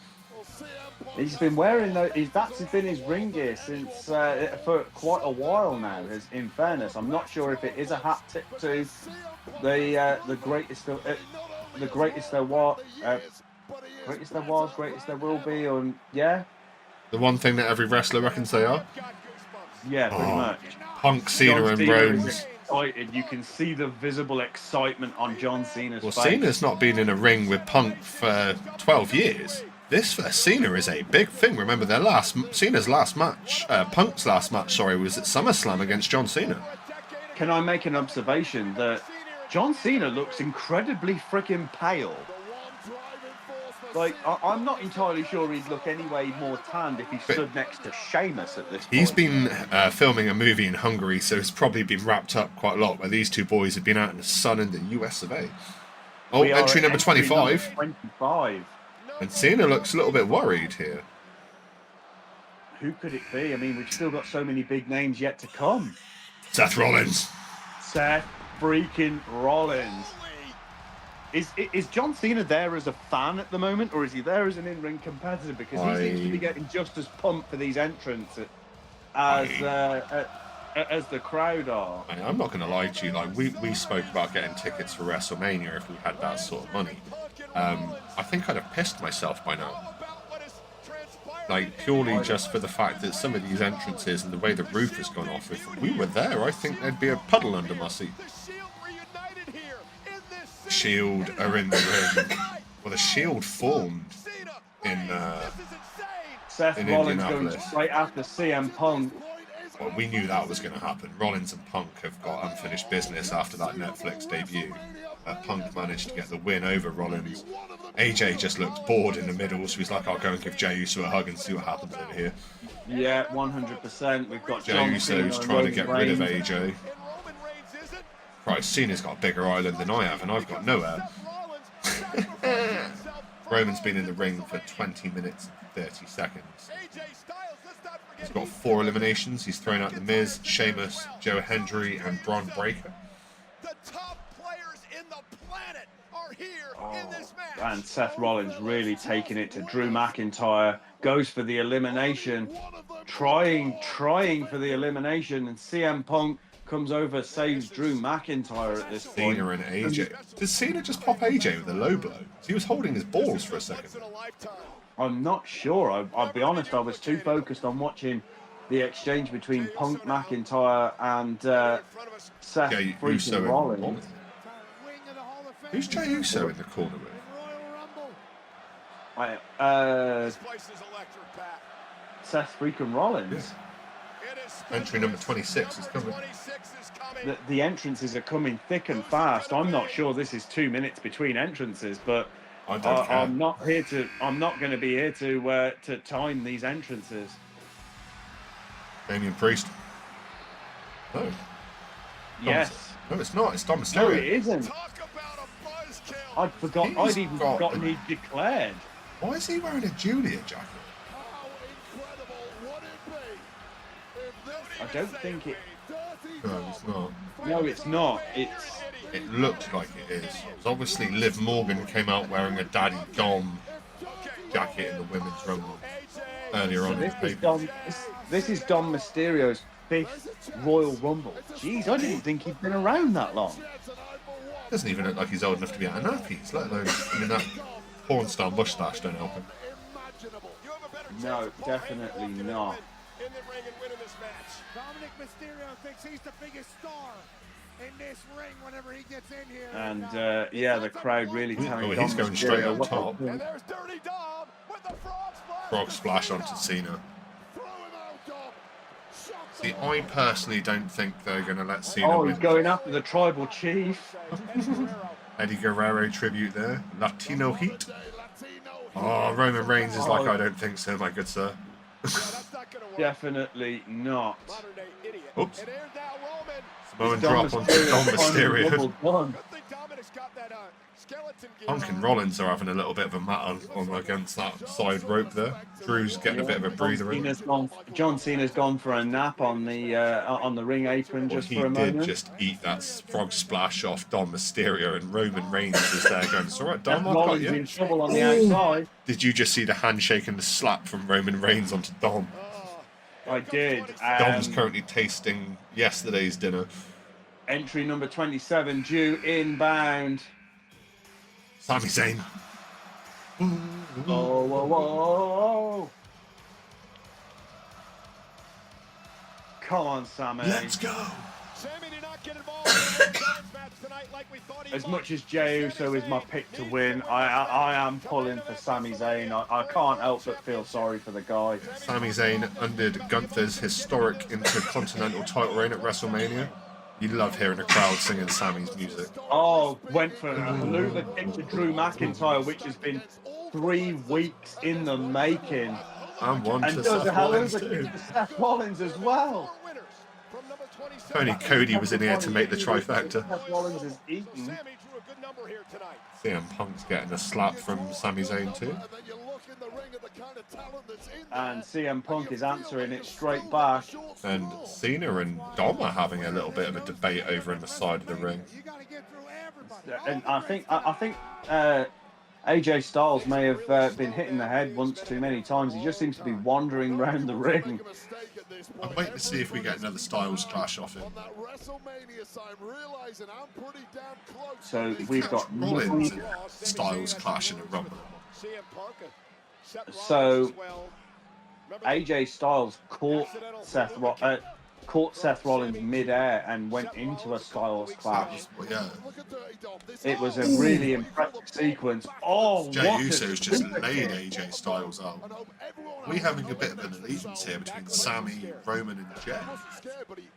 He's been wearing those. That's been his ring gear since for quite a while now. In fairness, I'm not sure if it is a hat tip to the greatest there was, greatest there will be, or yeah. The one thing that every wrestler reckons they are. Yeah, pretty much. Punk, Cena, John and Cena Rollins. is excited. You can see the visible excitement on John Cena's face. Cena's not been in a ring with Punk for 12 years. This for Cena is a big thing. Remember, Cena's last match, Punk's last match, was at SummerSlam against John Cena. Can I make an observation that John Cena looks incredibly freaking pale? Like, I'm not entirely sure he'd look any way more tanned if he stood next to Sheamus at this point. He's been filming a movie in Hungary, so it's probably been wrapped up quite a lot, where these two boys have been out in the sun in the US of A. Oh, entry number 25. 25. And Cena looks a little bit worried here. Who could it be? I mean, we've still got so many big names yet to come. Seth Rollins. Seth freaking Rollins. Is John Cena there as a fan at the moment, or is he there as an in-ring competitor? Because he seems to be getting just as pumped for these entrants as the crowd are. I'm not going to lie to you. Like we spoke about getting tickets for WrestleMania if we had that sort of money. I think I'd have pissed myself by now. Like purely just for the fact that some of these entrances and the way the roof has gone off. If we were there, I think there'd be a puddle under my seat. Shield are in the ring. Well, the Shield formed in Seth in Rollins going Indianapolis. straight after CM Punk. Well, we knew that was going to happen. Rollins and Punk have got unfinished business after that Netflix debut. Punk managed to get the win over Rollins. AJ just looked bored in the middle, so he's like, I'll go and give Jey Uso a hug and see what happens over here. Yeah, 100%. We've got Jey John Uso's Cena trying to and get Roman rid of Reigns. AJ. Christ, Cena's got a bigger island than I have, and I've got nowhere. Roman's been in the ring for 20 minutes and 30 seconds. He's got 4 eliminations. He's thrown out The Miz, Sheamus, Joe Hendry, and Braun Breaker. The top players in the planet are here in this match. And Seth Rollins really taking it to Drew McIntyre. Goes for the elimination. Trying for the elimination. And CM Punk comes over, saves Drew McIntyre at this point. Cena and AJ. Did Cena just pop AJ with a low blow? He was holding his balls for a second. I'm not sure. I'll be honest, I was too focused on watching the exchange between Punk, McIntyre, and Seth Jey freaking Uso in Rollins. the corner. Who's Jey Uso in the corner with? Seth freaking Rollins. Entry number 26 is coming. The entrances are coming thick and fast. I'm not sure this is 2 minutes between entrances, but I don't care. I'm not going to be here to time these entrances. Damian Priest. No. Yes. No, it's not. It's Dom Mysterio. No, it isn't. I'd even got forgotten the- he declared. Why is he wearing a Julia jacket? I don't think it. No, it's not. No, it's not. It's. It looked like it is. It's obviously Liv Morgan came out wearing a Daddy Dom jacket in the Women's Rumble earlier on in the This is paper. Dom. This is Dom Mysterio's 5th Royal Rumble. Jeez, I didn't think he'd been around that long. Doesn't even look like he's old enough to be out of nappies, let alone, I mean, that porn star mustache don't help him. No, definitely not. Dominic Mysterio thinks he's the biggest star in this ring whenever he gets in here. And yeah, the crowd really telling Oh, he's Dom going straight Mysterio up what top. to do. And there's Dirty Dom with the frog splash. Frog splash onto Cena. Throw him out, Dom. Shot See, I personally don't think they're going to let Cena Oh, win. he's going after the tribal chief. Eddie Guerrero tribute there. Latino Heat. Latino. Oh, Roman Reigns is like, I don't think so, my good sir. That's not gonna work. Definitely not. Modern day idiot. Oops. And here's now Roman. Samoan drop onto Dom Mysterio. Done. Good thing Dominic's got that skeleton gear Punk and on. Rollins are having a little bit of a matter on against that side rope there. Drew's getting a bit of a breather in. John Cena's gone for a nap on the ring apron Well, just he for a did moment. just eat that frog splash off Dom Mysterio, and Roman Reigns is there going, it's all right, Dom, I've got Rollins in you. trouble on the outside. Did you just see the handshake and the slap from Roman Reigns onto Dom? I did. Dom's currently tasting yesterday's dinner. Entry number 27 due inbound. Sami Zayn. Oh, whoa, whoa. Come on, Sammy. Let's go. Sammy did not get involved in the Rollins match tonight like we thought he As might. much as Jey Uso is my pick to win, I am pulling for Sami Zayn. I can't help but feel sorry for the guy. Sami Zayn undid Gunther's historic Intercontinental title reign at WrestleMania. You love hearing a crowd singing Sami's music. Oh, went for a Luther kick to Drew McIntyre, which has been 3 weeks in the making. And one And to does a Seth Rollins Hallelujah too. kick to Seth Rollins as well. Winners from number 27. Only Cody was in here to make the trifecta. Seth Rollins is eaten. Sammy drew a good number here tonight. CM Punk's getting a slap from Sami Zayn too. And then you look in the ring at the kind of talent that's in And there. CM Punk is answering it straight back. And Cena and Dom are having a little bit of a debate over in the side of the ring. You got to get through everybody. And I think AJ Styles may have been hitting the head once too many times. He just seems to be wandering around the ring. Make a mistake at this I'm point. waiting to see if we get another Styles clash off him. On that WrestleMania side, realizing I'm pretty damn close. So we've got Rollins and Styles clash in a rumble. CM Punk and Seth Rollins So as well. Remember AJ Styles caught Seth Rollins mid-air and went into a Styles clash. Well, yeah, Look at Dirty Dom. This It was a all- really impressive sequence. Oh, Jey what a Uso's just super laid kick. AJ Styles out. I hope everyone We having a bit of an allegiance here between Sami, Roman, and Jey. wasn't scared, but he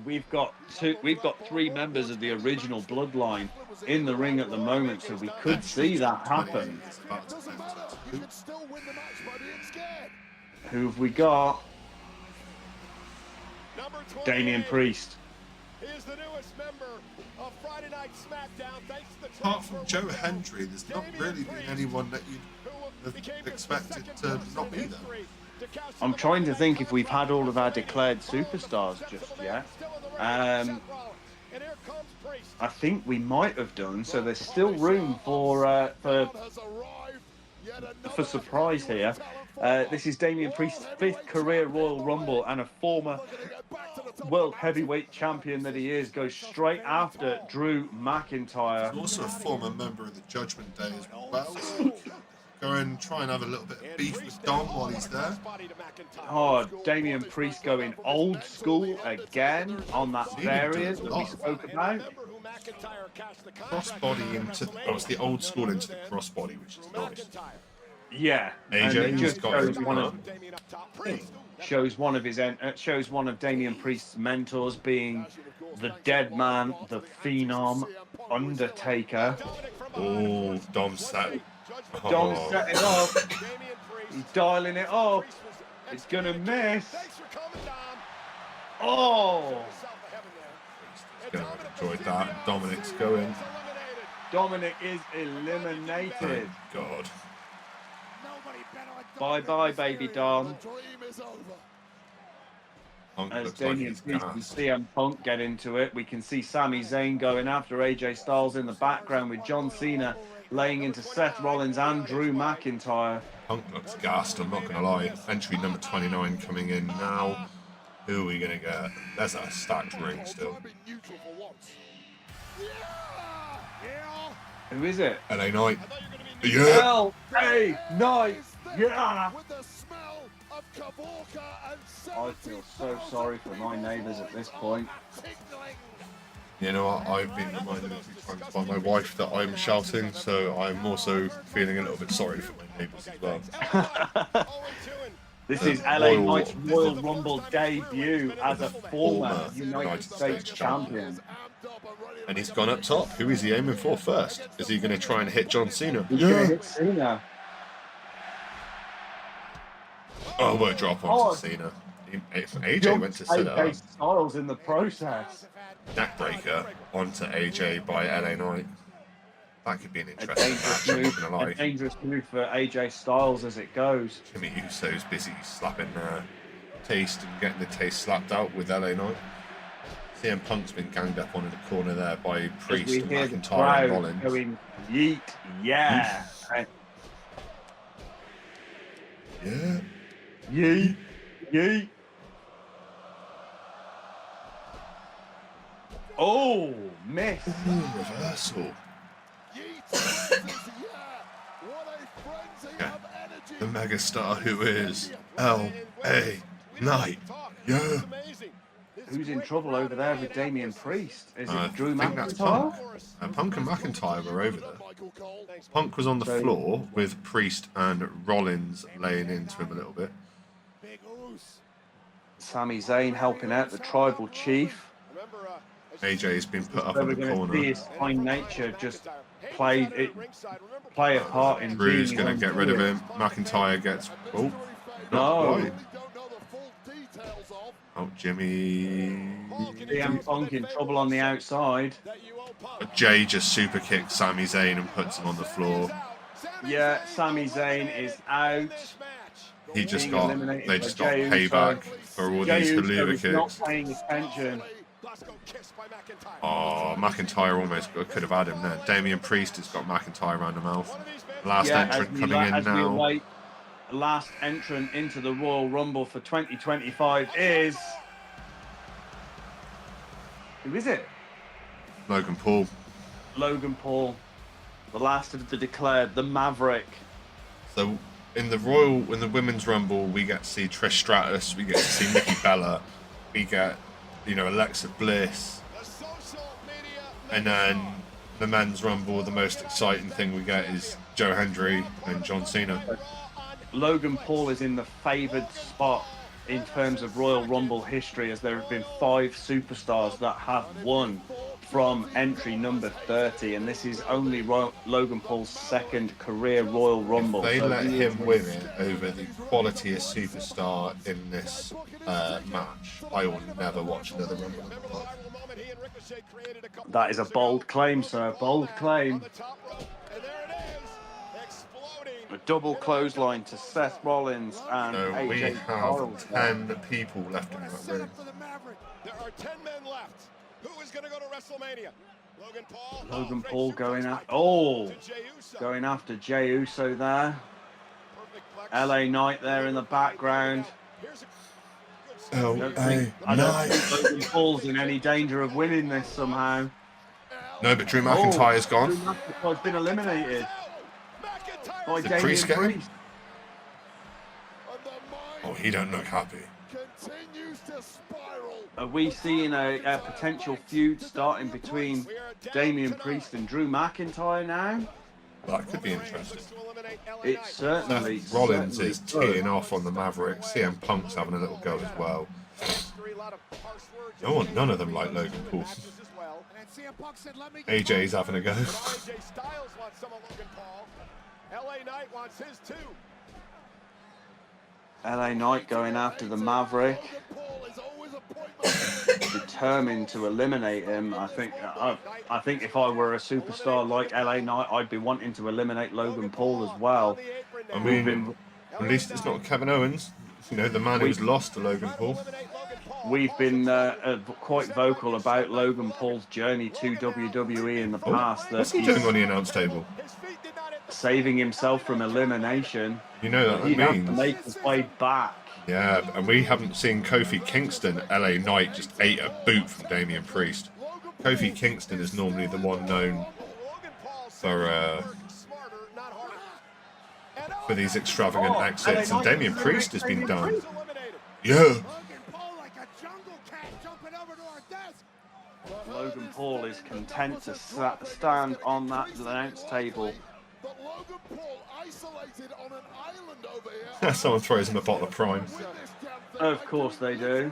We've got 3 members of the original bloodline in the ring at the moment, so we could see that happen. It's about to doesn't enter. matter. You can still win the match by being scared. Who have we got? Number 28 Damian Priest. is the newest member of Friday Night SmackDown, thanks to the Apart from transfer Joe from Hendry, there's not really been anyone that you'd who have became expected the to second not be person in there. history to cash in I'm the trying to Monday think Night if we've had all of our Superstars. declared superstars just yet. Still in the ring, Um, Seth Rollins. And here comes Priest. I think we might have done, so there's still room for Has arrived. Yet another surprise here. This is Damian Priest's 5th career Royal Rumble, and a former World Heavyweight Champion that he is goes straight after Drew McIntyre. Also a former member of the Judgment Day as well. So go and try and have a little bit of beef with Dom while he's there. Oh, Damian Priest going old school again on that Seen him variant do a that we lot. spoke about. Crossbody into, oh, it's the old school into the crossbody, which is nice. Yeah, and AJ it has just got shows it. one of Damian Priest's mentors being the Dead Man, the Phenom, Undertaker. Oh, Dom set. Dom's Oh, setting up. He's dialing it up. It's gonna miss. Thanks for coming, Dom. Oh, he's gonna have enjoyed that. Dominic's going. Dominic is eliminated. Thank God. Nobody bet on Bye bye, baby Dom. The dream is over. Punk As looks like Damian he's Priest and gassed. CM Punk get into it, we can see Sami Zayn going after AJ Styles in the background with John Cena laying into Seth Rollins and Drew McIntyre. Punk looks gassed, I'm not going to lie. Entry number 29 coming in now. Who are we gonna get? There's a stacked ring still. Try and be neutral for once. Yeah! Yeah. Who is it? LA Knight. I thought you were gonna be Yeah. L.A. Knight. Is there Yeah. With the smell of Kavorka and I feel so sorry for my neighbours at this point. tingling. You know what? I've been reminded a few times by my wife that I'm shouting, so I'm also feeling a little bit sorry for my neighbours as well. This is LA Knight's Royal Rumble debut as a former United States champion. And he's gone up top. Who is he aiming for first? Is he going to try and hit John Cena? He's gonna hit Cena. Oh, what a drop onto Cena. AJ went to sit AJ up. Styles in the process. Neckbreaker onto AJ by LA Knight. That could be an A interesting dangerous match, I'm not move. going to A lie. dangerous move for AJ Styles as it goes. Jimmy Uso's busy slapping Taste and getting the Taste slapped out with LA Knight. CM Punk's been ganged up onto the corner there by As Priest we and hear the McIntyre and crowd Rollins. going yeet, yeah, Yeah. yeet, yeet. Oh, miss. Ooh, reversal. Yeah. The megastar who is LA Knight. Yeah. Who's in trouble over there with Damian Priest? Is I it Drew think that's Punk. McIntyre? Punk and McIntyre were over there. Punk was on the floor with Priest and Rollins laying into him a little bit. Sami Zayn helping out the tribal chief. AJ's been put up So in we're the going to see corner. his fine nature just play a part in Drew's being going to get rid of him. McIntyre gets... Oh, not No. quite. Oh, Jimmy... CM Punk in trouble on the outside. Jay just super kicks Sami Zayn and puts him on the floor. Yeah, Sami Zayn is out. He just Being got... eliminated They by just got Jey payback Uso. for all Jey these Uso haluva is not kicks. paying attention. Oh, McIntyre almost could have had him there. Damian Priest has got McIntyre around the mouth. Last entrant coming in now. Await, last entrant into the Royal Rumble for 2025 is... Who is it? Logan Paul. Logan Paul. The last of the declared, the Maverick. So in the Women's Rumble, we get to see Trish Stratus, we get to see Nikki Bella, we get, Alexa Bliss, and then the Men's Rumble, the most exciting thing we get is Joe Hendry and John Cena. Logan Paul is in the favoured spot in terms of Royal Rumble history, as there have been 5 superstars that have won from entry number 30, and this is only Logan Paul's second career Royal Rumble. If they So let he him is- win it over the qualitiest superstar in this match, I will never watch another Rumble in my life. That is a bold claim, sir. Bold claim. A double clothesline to Seth Rollins and So we AJ have Styles. 10 people left in that Set room. up for the Maverick. There are 10 men left. Who is going to go to WrestleMania? Logan Paul. Logan Great Paul super going kick after. Oh, to Jey Uso. going after Jey Uso there. Perfect flex. LA Knight there in the background. Here's a I don't think Logan Paul's in any danger of winning this somehow. No, but Drew McIntyre's Drew gone. McIntyre's been eliminated by Did Damian Priest get him? Priest. Oh, he don't look happy. continues to spiral. Are we seeing a potential feud starting between Damian Priest and Drew McIntyre now? That could be interesting. It certainly. Rollins certainly is could. teeing off on the Maverick. CM Punk's having a little go as well. None of them like Logan Paul. And then CM Punk said, "Let me get AJ's having a go. AJ Styles wants some of Logan Paul. LA Knight wants his too. LA Knight going after the Maverick, Logan Paul is always a point man. determined to eliminate him. I think if I were a superstar like LA Knight, I'd be wanting to eliminate Logan Paul as well. I We've mean, been at least it's not Kevin Owens. The man who's lost to Logan Paul. We've been quite vocal about Logan Paul's journey to WWE in the past, that What's he he's doing on the announce table? saving himself from elimination. You know that He'd have to means make his way back Yeah, and we haven't seen Kofi Kingston. LA Knight just ate a boot from Damian Priest. Kofi Kingston is normally the one known for these extravagant exits, and Damian Priest has been done. Yeah. Logan Paul like a jungle cat jumping over to our desk. Logan Paul is content to stand on that announce table. But Logan Paul isolated on an island over here. Someone throws him a bottle of Prime. Of course they do.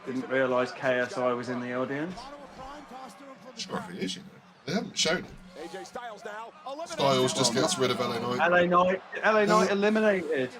Didn't realise KSI was in the audience. Sure, if he is, you know. They haven't shown it. AJ Styles now. Styles just gets rid of LA Knight. LA Knight eliminated.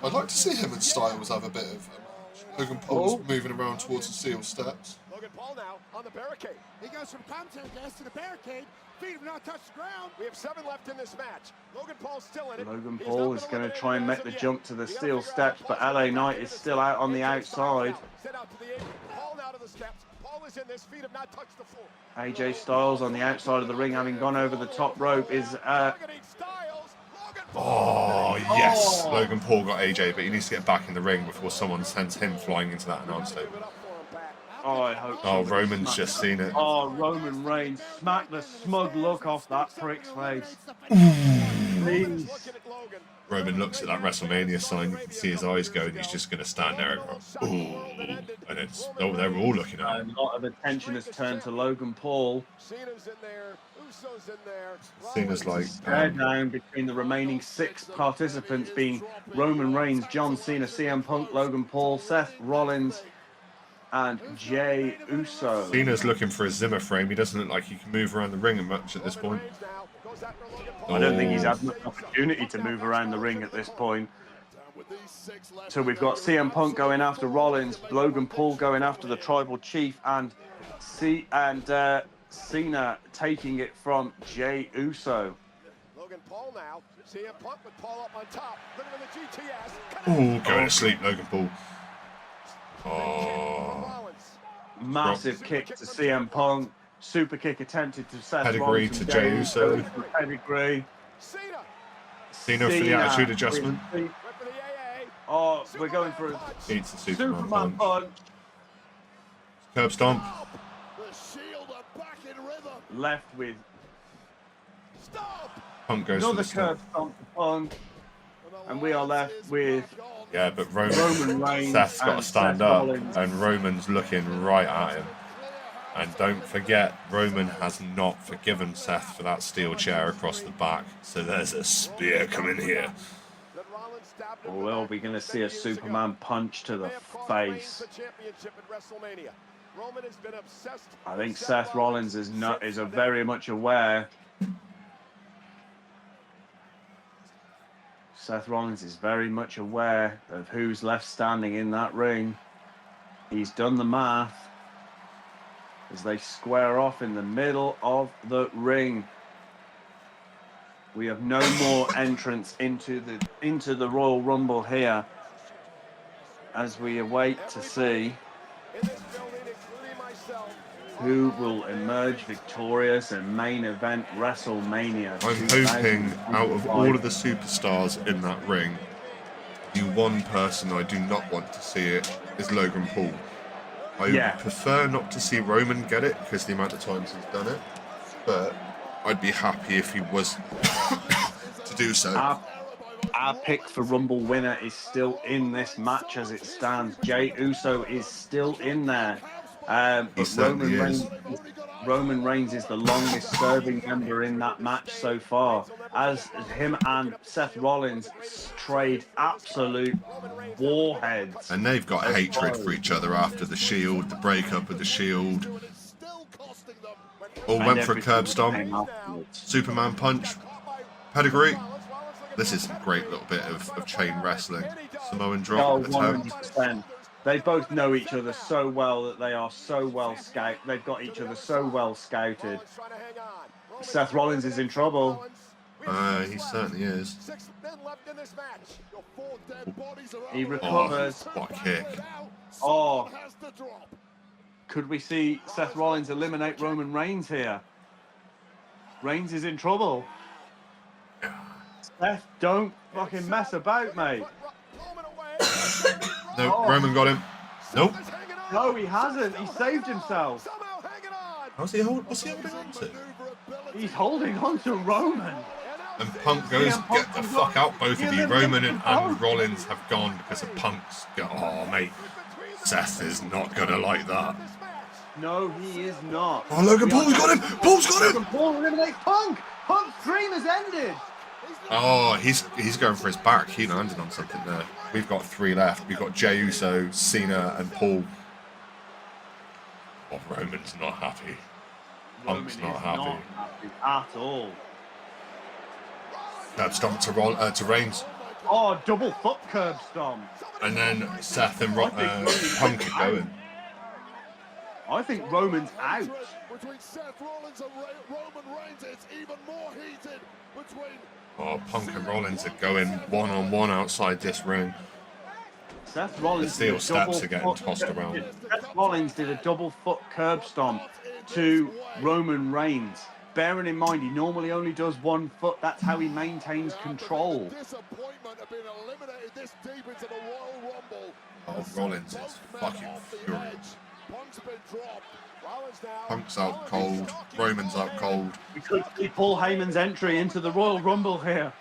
I'd like to see him and Styles have a bit of a match. Logan Paul's moving around towards the steel steps. Logan Paul now on the barricade. He goes from commentary desk to the barricade. Feet have not touched the ground. We have 7 left in this match. Logan Paul's still in it. Logan He's Paul not is been going to eliminated try and make as the of jump yet. to the You steel gotta figure out steps, but LA Knight is still out on the outside. Set out to the apron. Paul now to the steps. Paul is in this. Feet have not touched the floor. AJ Styles on the outside of the ring, having gone over the top rope, is Targeting Styles. Logan Paul. Oh, yes. Logan Paul got AJ, but he needs to get back in the ring before someone sends him flying into that announce table. Give it up for him, Pat. Oh, I hope. Oh, somebody Roman's smacks just it. seen it. Oh, Roman Reigns smacked the smug look off that prick's face. Please. Looking at Logan. Roman looks at that WrestleMania sign. You can see his eyes go, and he's just going to stand there and go, ooh. And it's, oh, they're all looking at A him. lot of attention has turned to Logan Paul. Cena's in there. Uso's in there. Cena's like, Stare down between the remaining 6 participants being Roman Reigns, John Cena, CM Punk, Logan Paul, Seth Rollins, and Jey Uso. Cena's looking for a Zimmer frame. He doesn't look like he can move around the ring much at this point. I don't think he's had much opportunity to move around the ring at this point. So we've got CM Punk going after Rollins, Logan Paul going after the Tribal Chief, and Cena taking it from Jey Uso. Logan Paul now. CM Punk with Paul up on top. Looking at the GTS. Ooh, going to sleep, Logan Paul. Oh. Massive kick to CM Punk. Super kick attempted to Seth Pedigree Rollins to and Jey Uso. Pedigree. Cena for the attitude adjustment. Oh, we're going for a Eats the Superman Superman punch. punch. Curb stomp. The Shield are back in rhythm. Left with Stop. Punk goes for another the snap. curb stomp to Punk. And we are left with Yeah, but Roman Reigns Seth's got to and stand Seth up, Rollins. and Roman's looking right at him. And don't forget, Roman has not forgiven Seth for that steel chair across the back. So there's a spear coming here. Well, we're going to see a Superman punch to the face. I think Seth Rollins is very much aware. Seth Rollins is very much aware of who's left standing in that ring. He's done the math as they square off in the middle of the ring. We have no more entrants into the Royal Rumble here as we await to see who will emerge victorious in main event WrestleMania. I'm hoping out of 2025. all of the superstars in that ring, the one person I do not want to see it is Logan Paul. I Yeah. prefer not to see Roman get it because the amount of times he's done it, but I'd be happy if he was to do so. Our pick for Rumble winner is still in this match as it stands. Jey Uso is still in there. But certainly is. Roman Reigns is the longest serving member in that match so far, as him and Seth Rollins trade absolute warheads. And they've got hatred for each other after the Shield, the breakup of the Shield. All went for a curb stomp, Superman punch, pedigree. This is a great little bit of chain wrestling. Samoan drop, attempt. 100%. They both know each other so well that they are so well scouted. They've got each other so well scouted. Seth Rollins is in trouble. He certainly is. He recovers. What a kick. Oh, could we see Seth Rollins eliminate Roman Reigns here? Reigns is in trouble. Seth, don't fucking mess about, mate. No, Oh. Roman got him. Nope. Seth is hanging on. No, he hasn't. He saved himself. Somehow hanging on. What's he holding on to? He's holding on to Roman. And Punk goes, CM Punk get the comes fuck up. out, both You of you. eliminate Roman them and both. Rollins have gone because of Punk's. Oh, mate. Seth is not going to like that. No, he is not. Oh, Logan Paul's got him. Paul's got Logan him. Paul eliminates Punk. Punk's dream has ended. Oh, he's going for his back. He landed on something there. We've got 3 left. We've got Jey Uso, Cena, and Paul. Oh, Roman's not happy. Punk's Roman not is happy. not happy at all. Curb stomp to Reigns. Oh, double foot curb stomp. And then Seth and Punk are going. I think Roman's out. Between Seth Rollins and Roman Reigns, it's even more heated between. Oh, Punk and Rollins are going one-on-one outside this ring. Seth Rollins The steel did a double steps are getting foot- tossed around. Seth Rollins did a double foot curb stomp to Roman Reigns. Bearing in mind, he normally only does 1 foot. That's how he maintains control. Disappointment of being eliminated this deep into the Royal Rumble. Oh, Rollins is fucking furious. Punk's been dropped. Rollins now. Punk's out cold. Roman's out cold. We could see Paul Heyman's entry into the Royal Rumble here.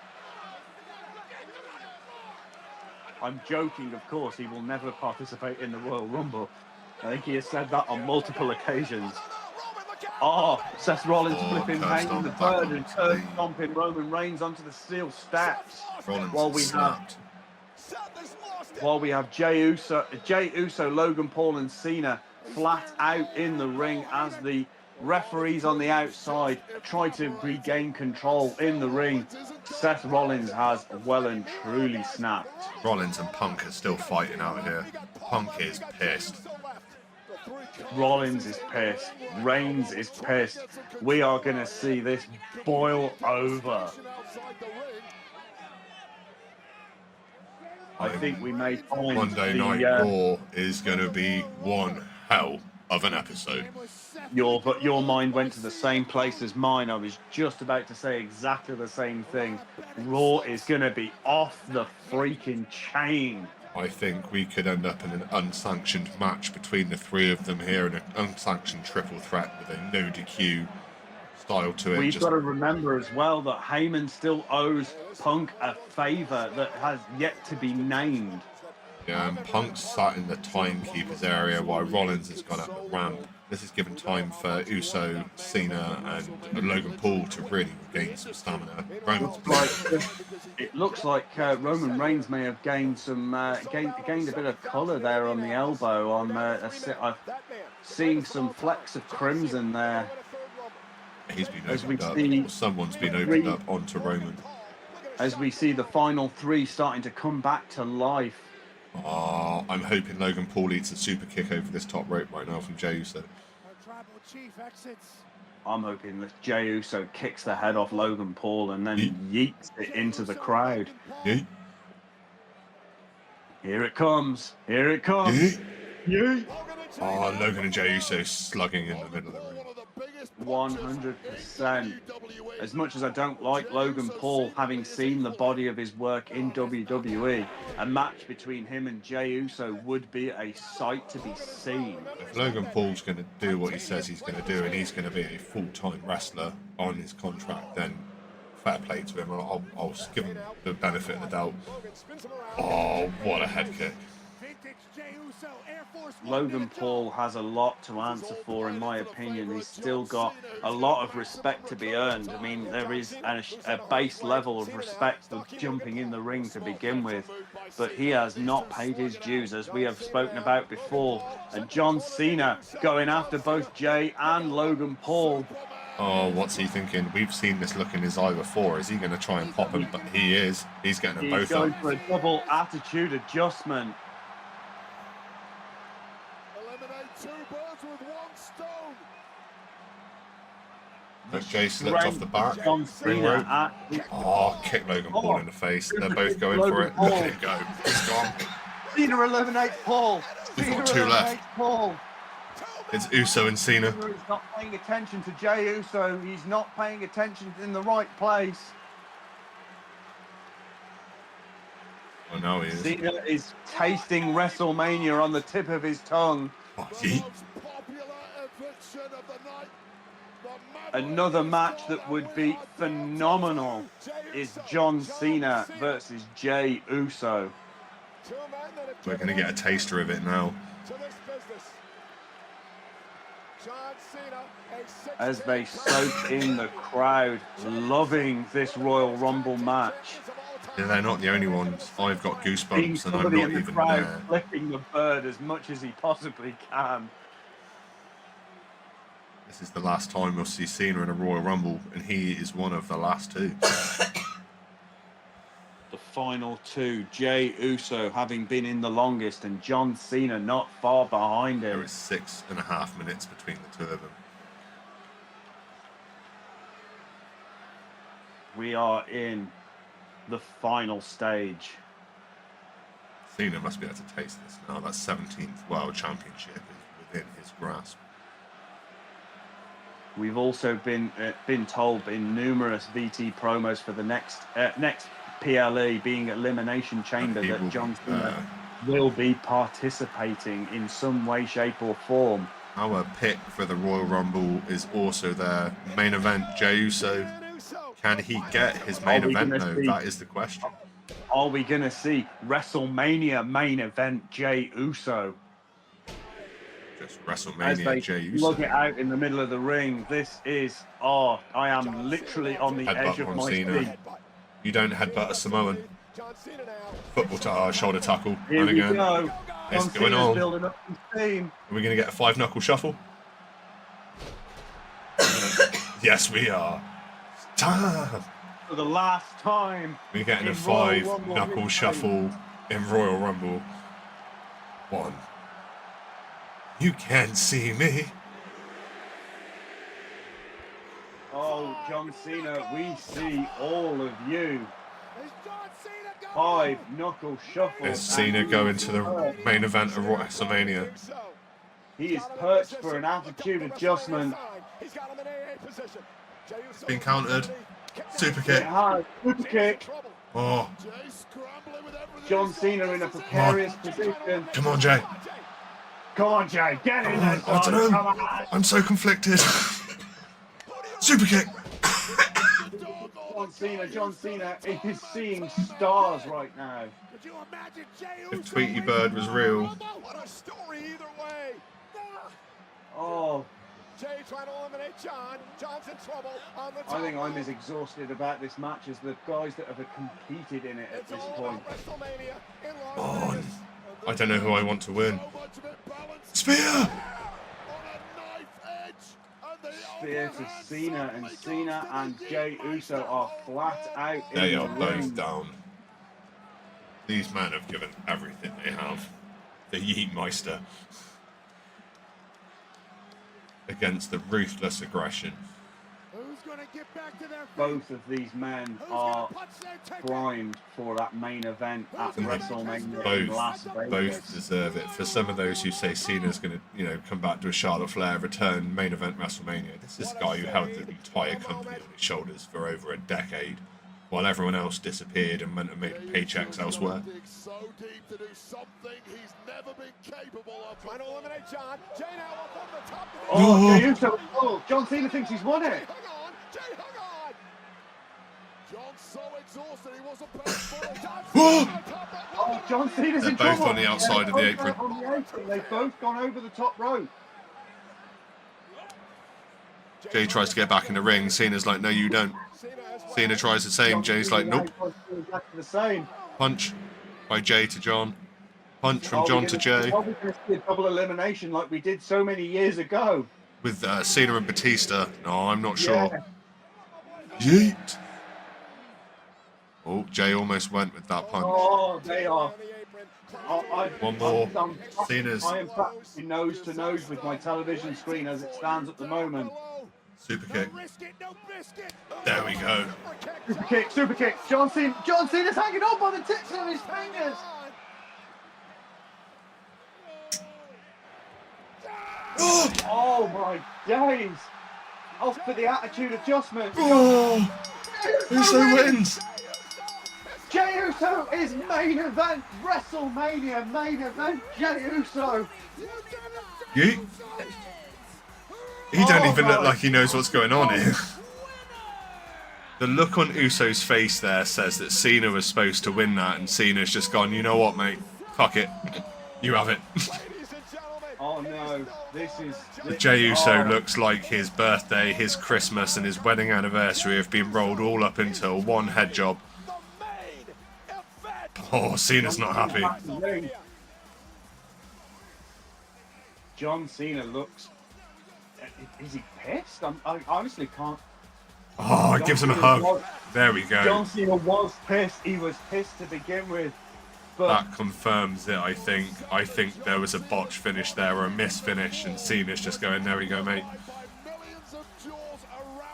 I'm joking, of course. He will never participate in the Royal Rumble. I think he has said that on multiple occasions. Oh, Seth Rollins Oh, flipping curb hanging stomp the back bird and onto curb the- stomping Roman Reigns onto the steel steps. Rollins While we is have snapped. While we have Jey Uso, Logan Paul, and Cena flat out in the ring as the referees on the outside try to regain control in the ring. Seth Rollins has well and truly snapped. Rollins and Punk are still fighting out here. Punk is pissed. Rollins is pissed. Reigns is pissed. We are going to see this boil over. I think we may find Monday Night Raw is going to be one hell of an episode. Your mind went to the same place as mine. I was just about to say exactly the same thing. Raw is going to be off the freaking chain. I think we could end up in an unsanctioned match between the 3 of them here in an unsanctioned triple threat with a no DQ style to it. We've got to remember as well that Heyman still owes Punk a favour that has yet to be named. Yeah, and Punk's sat in the timekeeper's area while Rollins has gone up the ramp. This is given time for Uso, Cena, and Logan Paul to really regain some stamina. Roman's It looks like Roman Reigns may have gained some gained a bit of colour there on the elbow. I've seen some flecks of crimson there. he's been as we opened up. see Or someone's been opened up onto Roman. As we see the final 3 starting to come back to life. Oh, I'm hoping Logan Paul eats a super kick over this top rope right now from Jey Uso. Our tribal chief exits. I'm hoping that Jey Uso kicks the head off Logan Paul and then yeets it into the crowd. Yeet. Here it comes. Here it comes. Yeet. Yeet. Oh, Logan and Jey Uso slugging in the middle of the ring. 100%. As much as I don't like Logan Paul, having seen the body of his work in WWE, a match between him and Jey Uso would be a sight to be seen. If Logan Paul's going to do what he says he's going to do and he's going to be a full-time wrestler on his contract, then fair play to him. I'll give him the benefit of the doubt. Oh, what a head kick. Vintage Jey Uso, Air Force One Logan Minute Paul has a lot to answer for, in my opinion. He's still got a lot of respect to be earned. I mean, there is a base level of respect for jumping in the ring to begin with, but he has not paid his dues, as we have spoken about before. And John Cena going after both Jey and Logan Paul. Oh, what's he thinking? We've seen this look in his eye before. Is he going to try and pop him? But he is. He's getting them He's both going up. for a double attitude adjustment. Eliminate 2 birds with 1 stone. But Jay slipped off the back. John Ring Cena rope. at Oh, kick Logan Paul in the face. They're both going Logan for it. Paul. Look at him go. He's gone. Cena eliminates Paul. We've got Cena 2 left. eliminates Paul. It's Uso and Cena. He's not paying attention to Jey Uso. He's not paying attention in the right place. Oh, no, he is. Cena is tasting WrestleMania on the tip of his tongue. Oh, The yeet. most popular eviction of the night. Another match that would be phenomenal is John Cena versus Jey Uso. We're going to get a taster of it now. As they soak in the crowd, loving this Royal Rumble match. Yeah, they're not the only ones. I've got Seeing goosebumps and I'm somebody not in the even crowd there. flipping the bird as much as he possibly can. This is the last time we'll see Cena in a Royal Rumble, and he is one of the last two. The final two, Jey Uso having been in the longest and John Cena not far behind There him. is 6.5 minutes between the two of them. We are in the final stage. Cena must be able to taste this now. That 17th World Championship is within his grasp. We've also been told in numerous VT promos for the next PLE being Elimination Chamber He will that be John Cena there. will be participating in some way, shape or form. Our pick for the Royal Rumble is also there. Main event, Jey Uso. Can he get his main Are we event gonna though? see- That is the question. Are we going to see WrestleMania main event Jey Uso? Just As WrestleMania, they Jey lug it Uso. out in the middle of the ring, this is, I am literally on the Headbutt edge of from my Cena. seat. You don't headbutt a Samoan. Football shoulder tackle. Here And we again. go. It's John going Cena's on. building up some steam. Are we going to get a 5-knuckle shuffle? Yes, we are. Time. For the last time. We're getting a in Royal Rumble 5-knuckle history. shuffle in Royal Rumble. 1. You can't see me. Oh, John Cena, we see all of you. Is John Cena going? 5-knuckle shuffle. Is Cena and going to the main event of WrestleMania? he is perched for an attitude adjustment. He's got him in AA position. Jey Uso Been countered. Super It kick. has super kick. Oh, Jay scrambling with everything John he's got. Cena in a precarious position. come on, Jay. Come on, Jay, get in there. I don't know. Come on. I'm so conflicted. Super kick. John Cena is seeing stars right now. Could you imagine Jey If Uso Tweety winning Bird the was Royal real. Rumble? What a story either way. Oh, Jay trying to eliminate John. John's in trouble on the top. I think I'm as exhausted about this match as the guys that have competed in it at It's this all point. about WrestleMania in Las On. Vegas. I don't know who I want to win. So much of it balanced Spear. on a knife edge. And the Spear to overhand Cena, and suddenly Cena goes to and the Jey Yeet Uso Meister. are flat out They in are the both ring. down. These men have given everything they have. The Yeet Meister. Against the ruthless aggression. Who's going to get back to their feet? Both of these men Who's are going to punch their ticket? primed for that main event at And they WrestleMania in Las both Vegas. deserve it. For some of those who say Cena's going to, come back to a Charlotte Flair return main event WrestleMania, this is a guy who held the entire company on his shoulders for over a decade, while everyone else disappeared and went and made paychecks elsewhere. Dig so deep to do something he's never been capable of. Trying to eliminate John. Jay now up on the top of the Oh, Jey Uso! Oh, John Cena thinks he's won it. Hang on. Jay, hang on. John's so exhausted he wasn't paying for it. Oh, John Cena's They're in both trouble. on the outside of the They're apron. both on the apron. They've both gone over the top rope. Jay tries to get back in the ring. Cena's like, no, you don't. Cena tries the same. Jay's like, nope. Exactly the same. Punch by Jay to John. Punch from Are we John to gonna- Jay. Are we going to see a double elimination like we did so many years ago? With Cena and Batista. No, I'm not sure. Yeah. Yeet. Oh, Jay almost went with that punch. Oh, they are. One more. Cena's. I am practically nose to nose with my television screen as it stands at the moment. Super kick. Risk it, no biscuit. There we go. Super kick, super kick. John Cena's hanging on by the tips of his fingers. Oh my days. Off for the attitude adjustment. Oh, Uso wins. Jey Uso is main event WrestleMania main event Jey Uso. You? He don't Oh even look my like he knows what's going on here. The look on Uso's face there says that Cena was supposed to win that, and Cena's just gone, you know what, mate? Fuck it. You have it. Oh no, this is Jey Uso oh. looks like his birthday, his Christmas, and his wedding anniversary have been rolled all up into one head job. Oh, Cena's not happy. John Cena looks. Is he pissed? I honestly can't. Oh, it gives him a hug. There we go. John Cena was pissed. He was pissed to begin with. But That confirms it, I think. I think there was a botch finish there, or a miss finish, and Cena's just going, there we go, mate.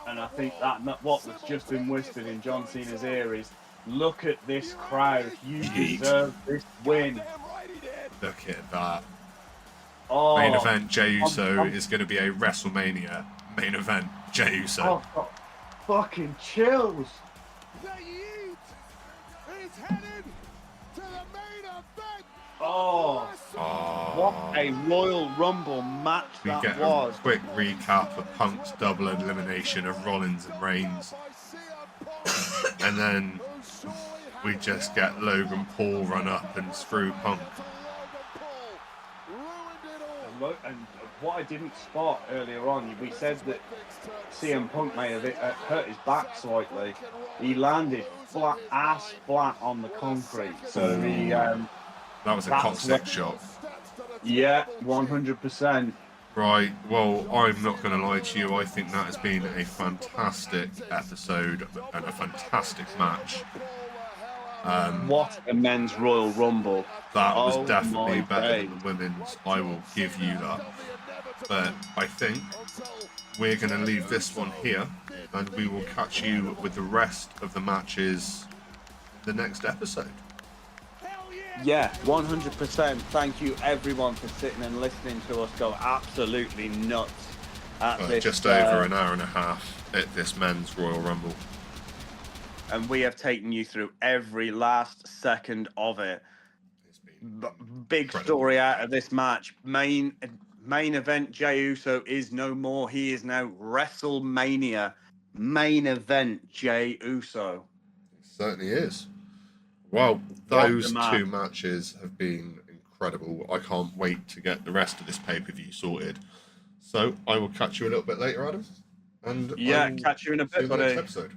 and I think that what was just been whispered in John Cena's ear is, look at this crowd. You Yeet. deserve this win. Look at that. Oh, Main event, Jey Uso I'm- is going to be a WrestleMania main event, Jey Uso. Oh, fucking chills. The Yeet is headed to the main event. Oh, what a Royal Rumble match We that get was. a quick recap of Punk's double elimination of Rollins and Reigns. And then we just get Logan Paul run up and screw Punk. And what I didn't spot earlier on, we said that CM Punk may have hurt his back slightly. He landed ass flat on the concrete. So he, That was a That's cock-stick what- shot. yeah, 100%. Right, well, I'm not going to lie to you. I think that has been a fantastic episode and a fantastic match. What a men's Royal Rumble. That was Oh definitely my better days. than the women's. I will give you that. But I think we're going to leave this one here, and we will catch you with the rest of the matches the next episode. Yeah, 100%. Thank you everyone for sitting and listening to us go absolutely nuts at this. Just over an hour and a half at this men's Royal Rumble. And we have taken you through every last second of it. It's been Big incredible. story out of this match. Main event Jey Uso is no more. He is now WrestleMania main event Jey Uso. It certainly is. Well, What those a match. two matches have been incredible. I can't wait to get the rest of this pay-per-view sorted. So I will catch you a little bit later, Adam. And I Yeah, will catch you in a see you bit, in the next buddy. episode.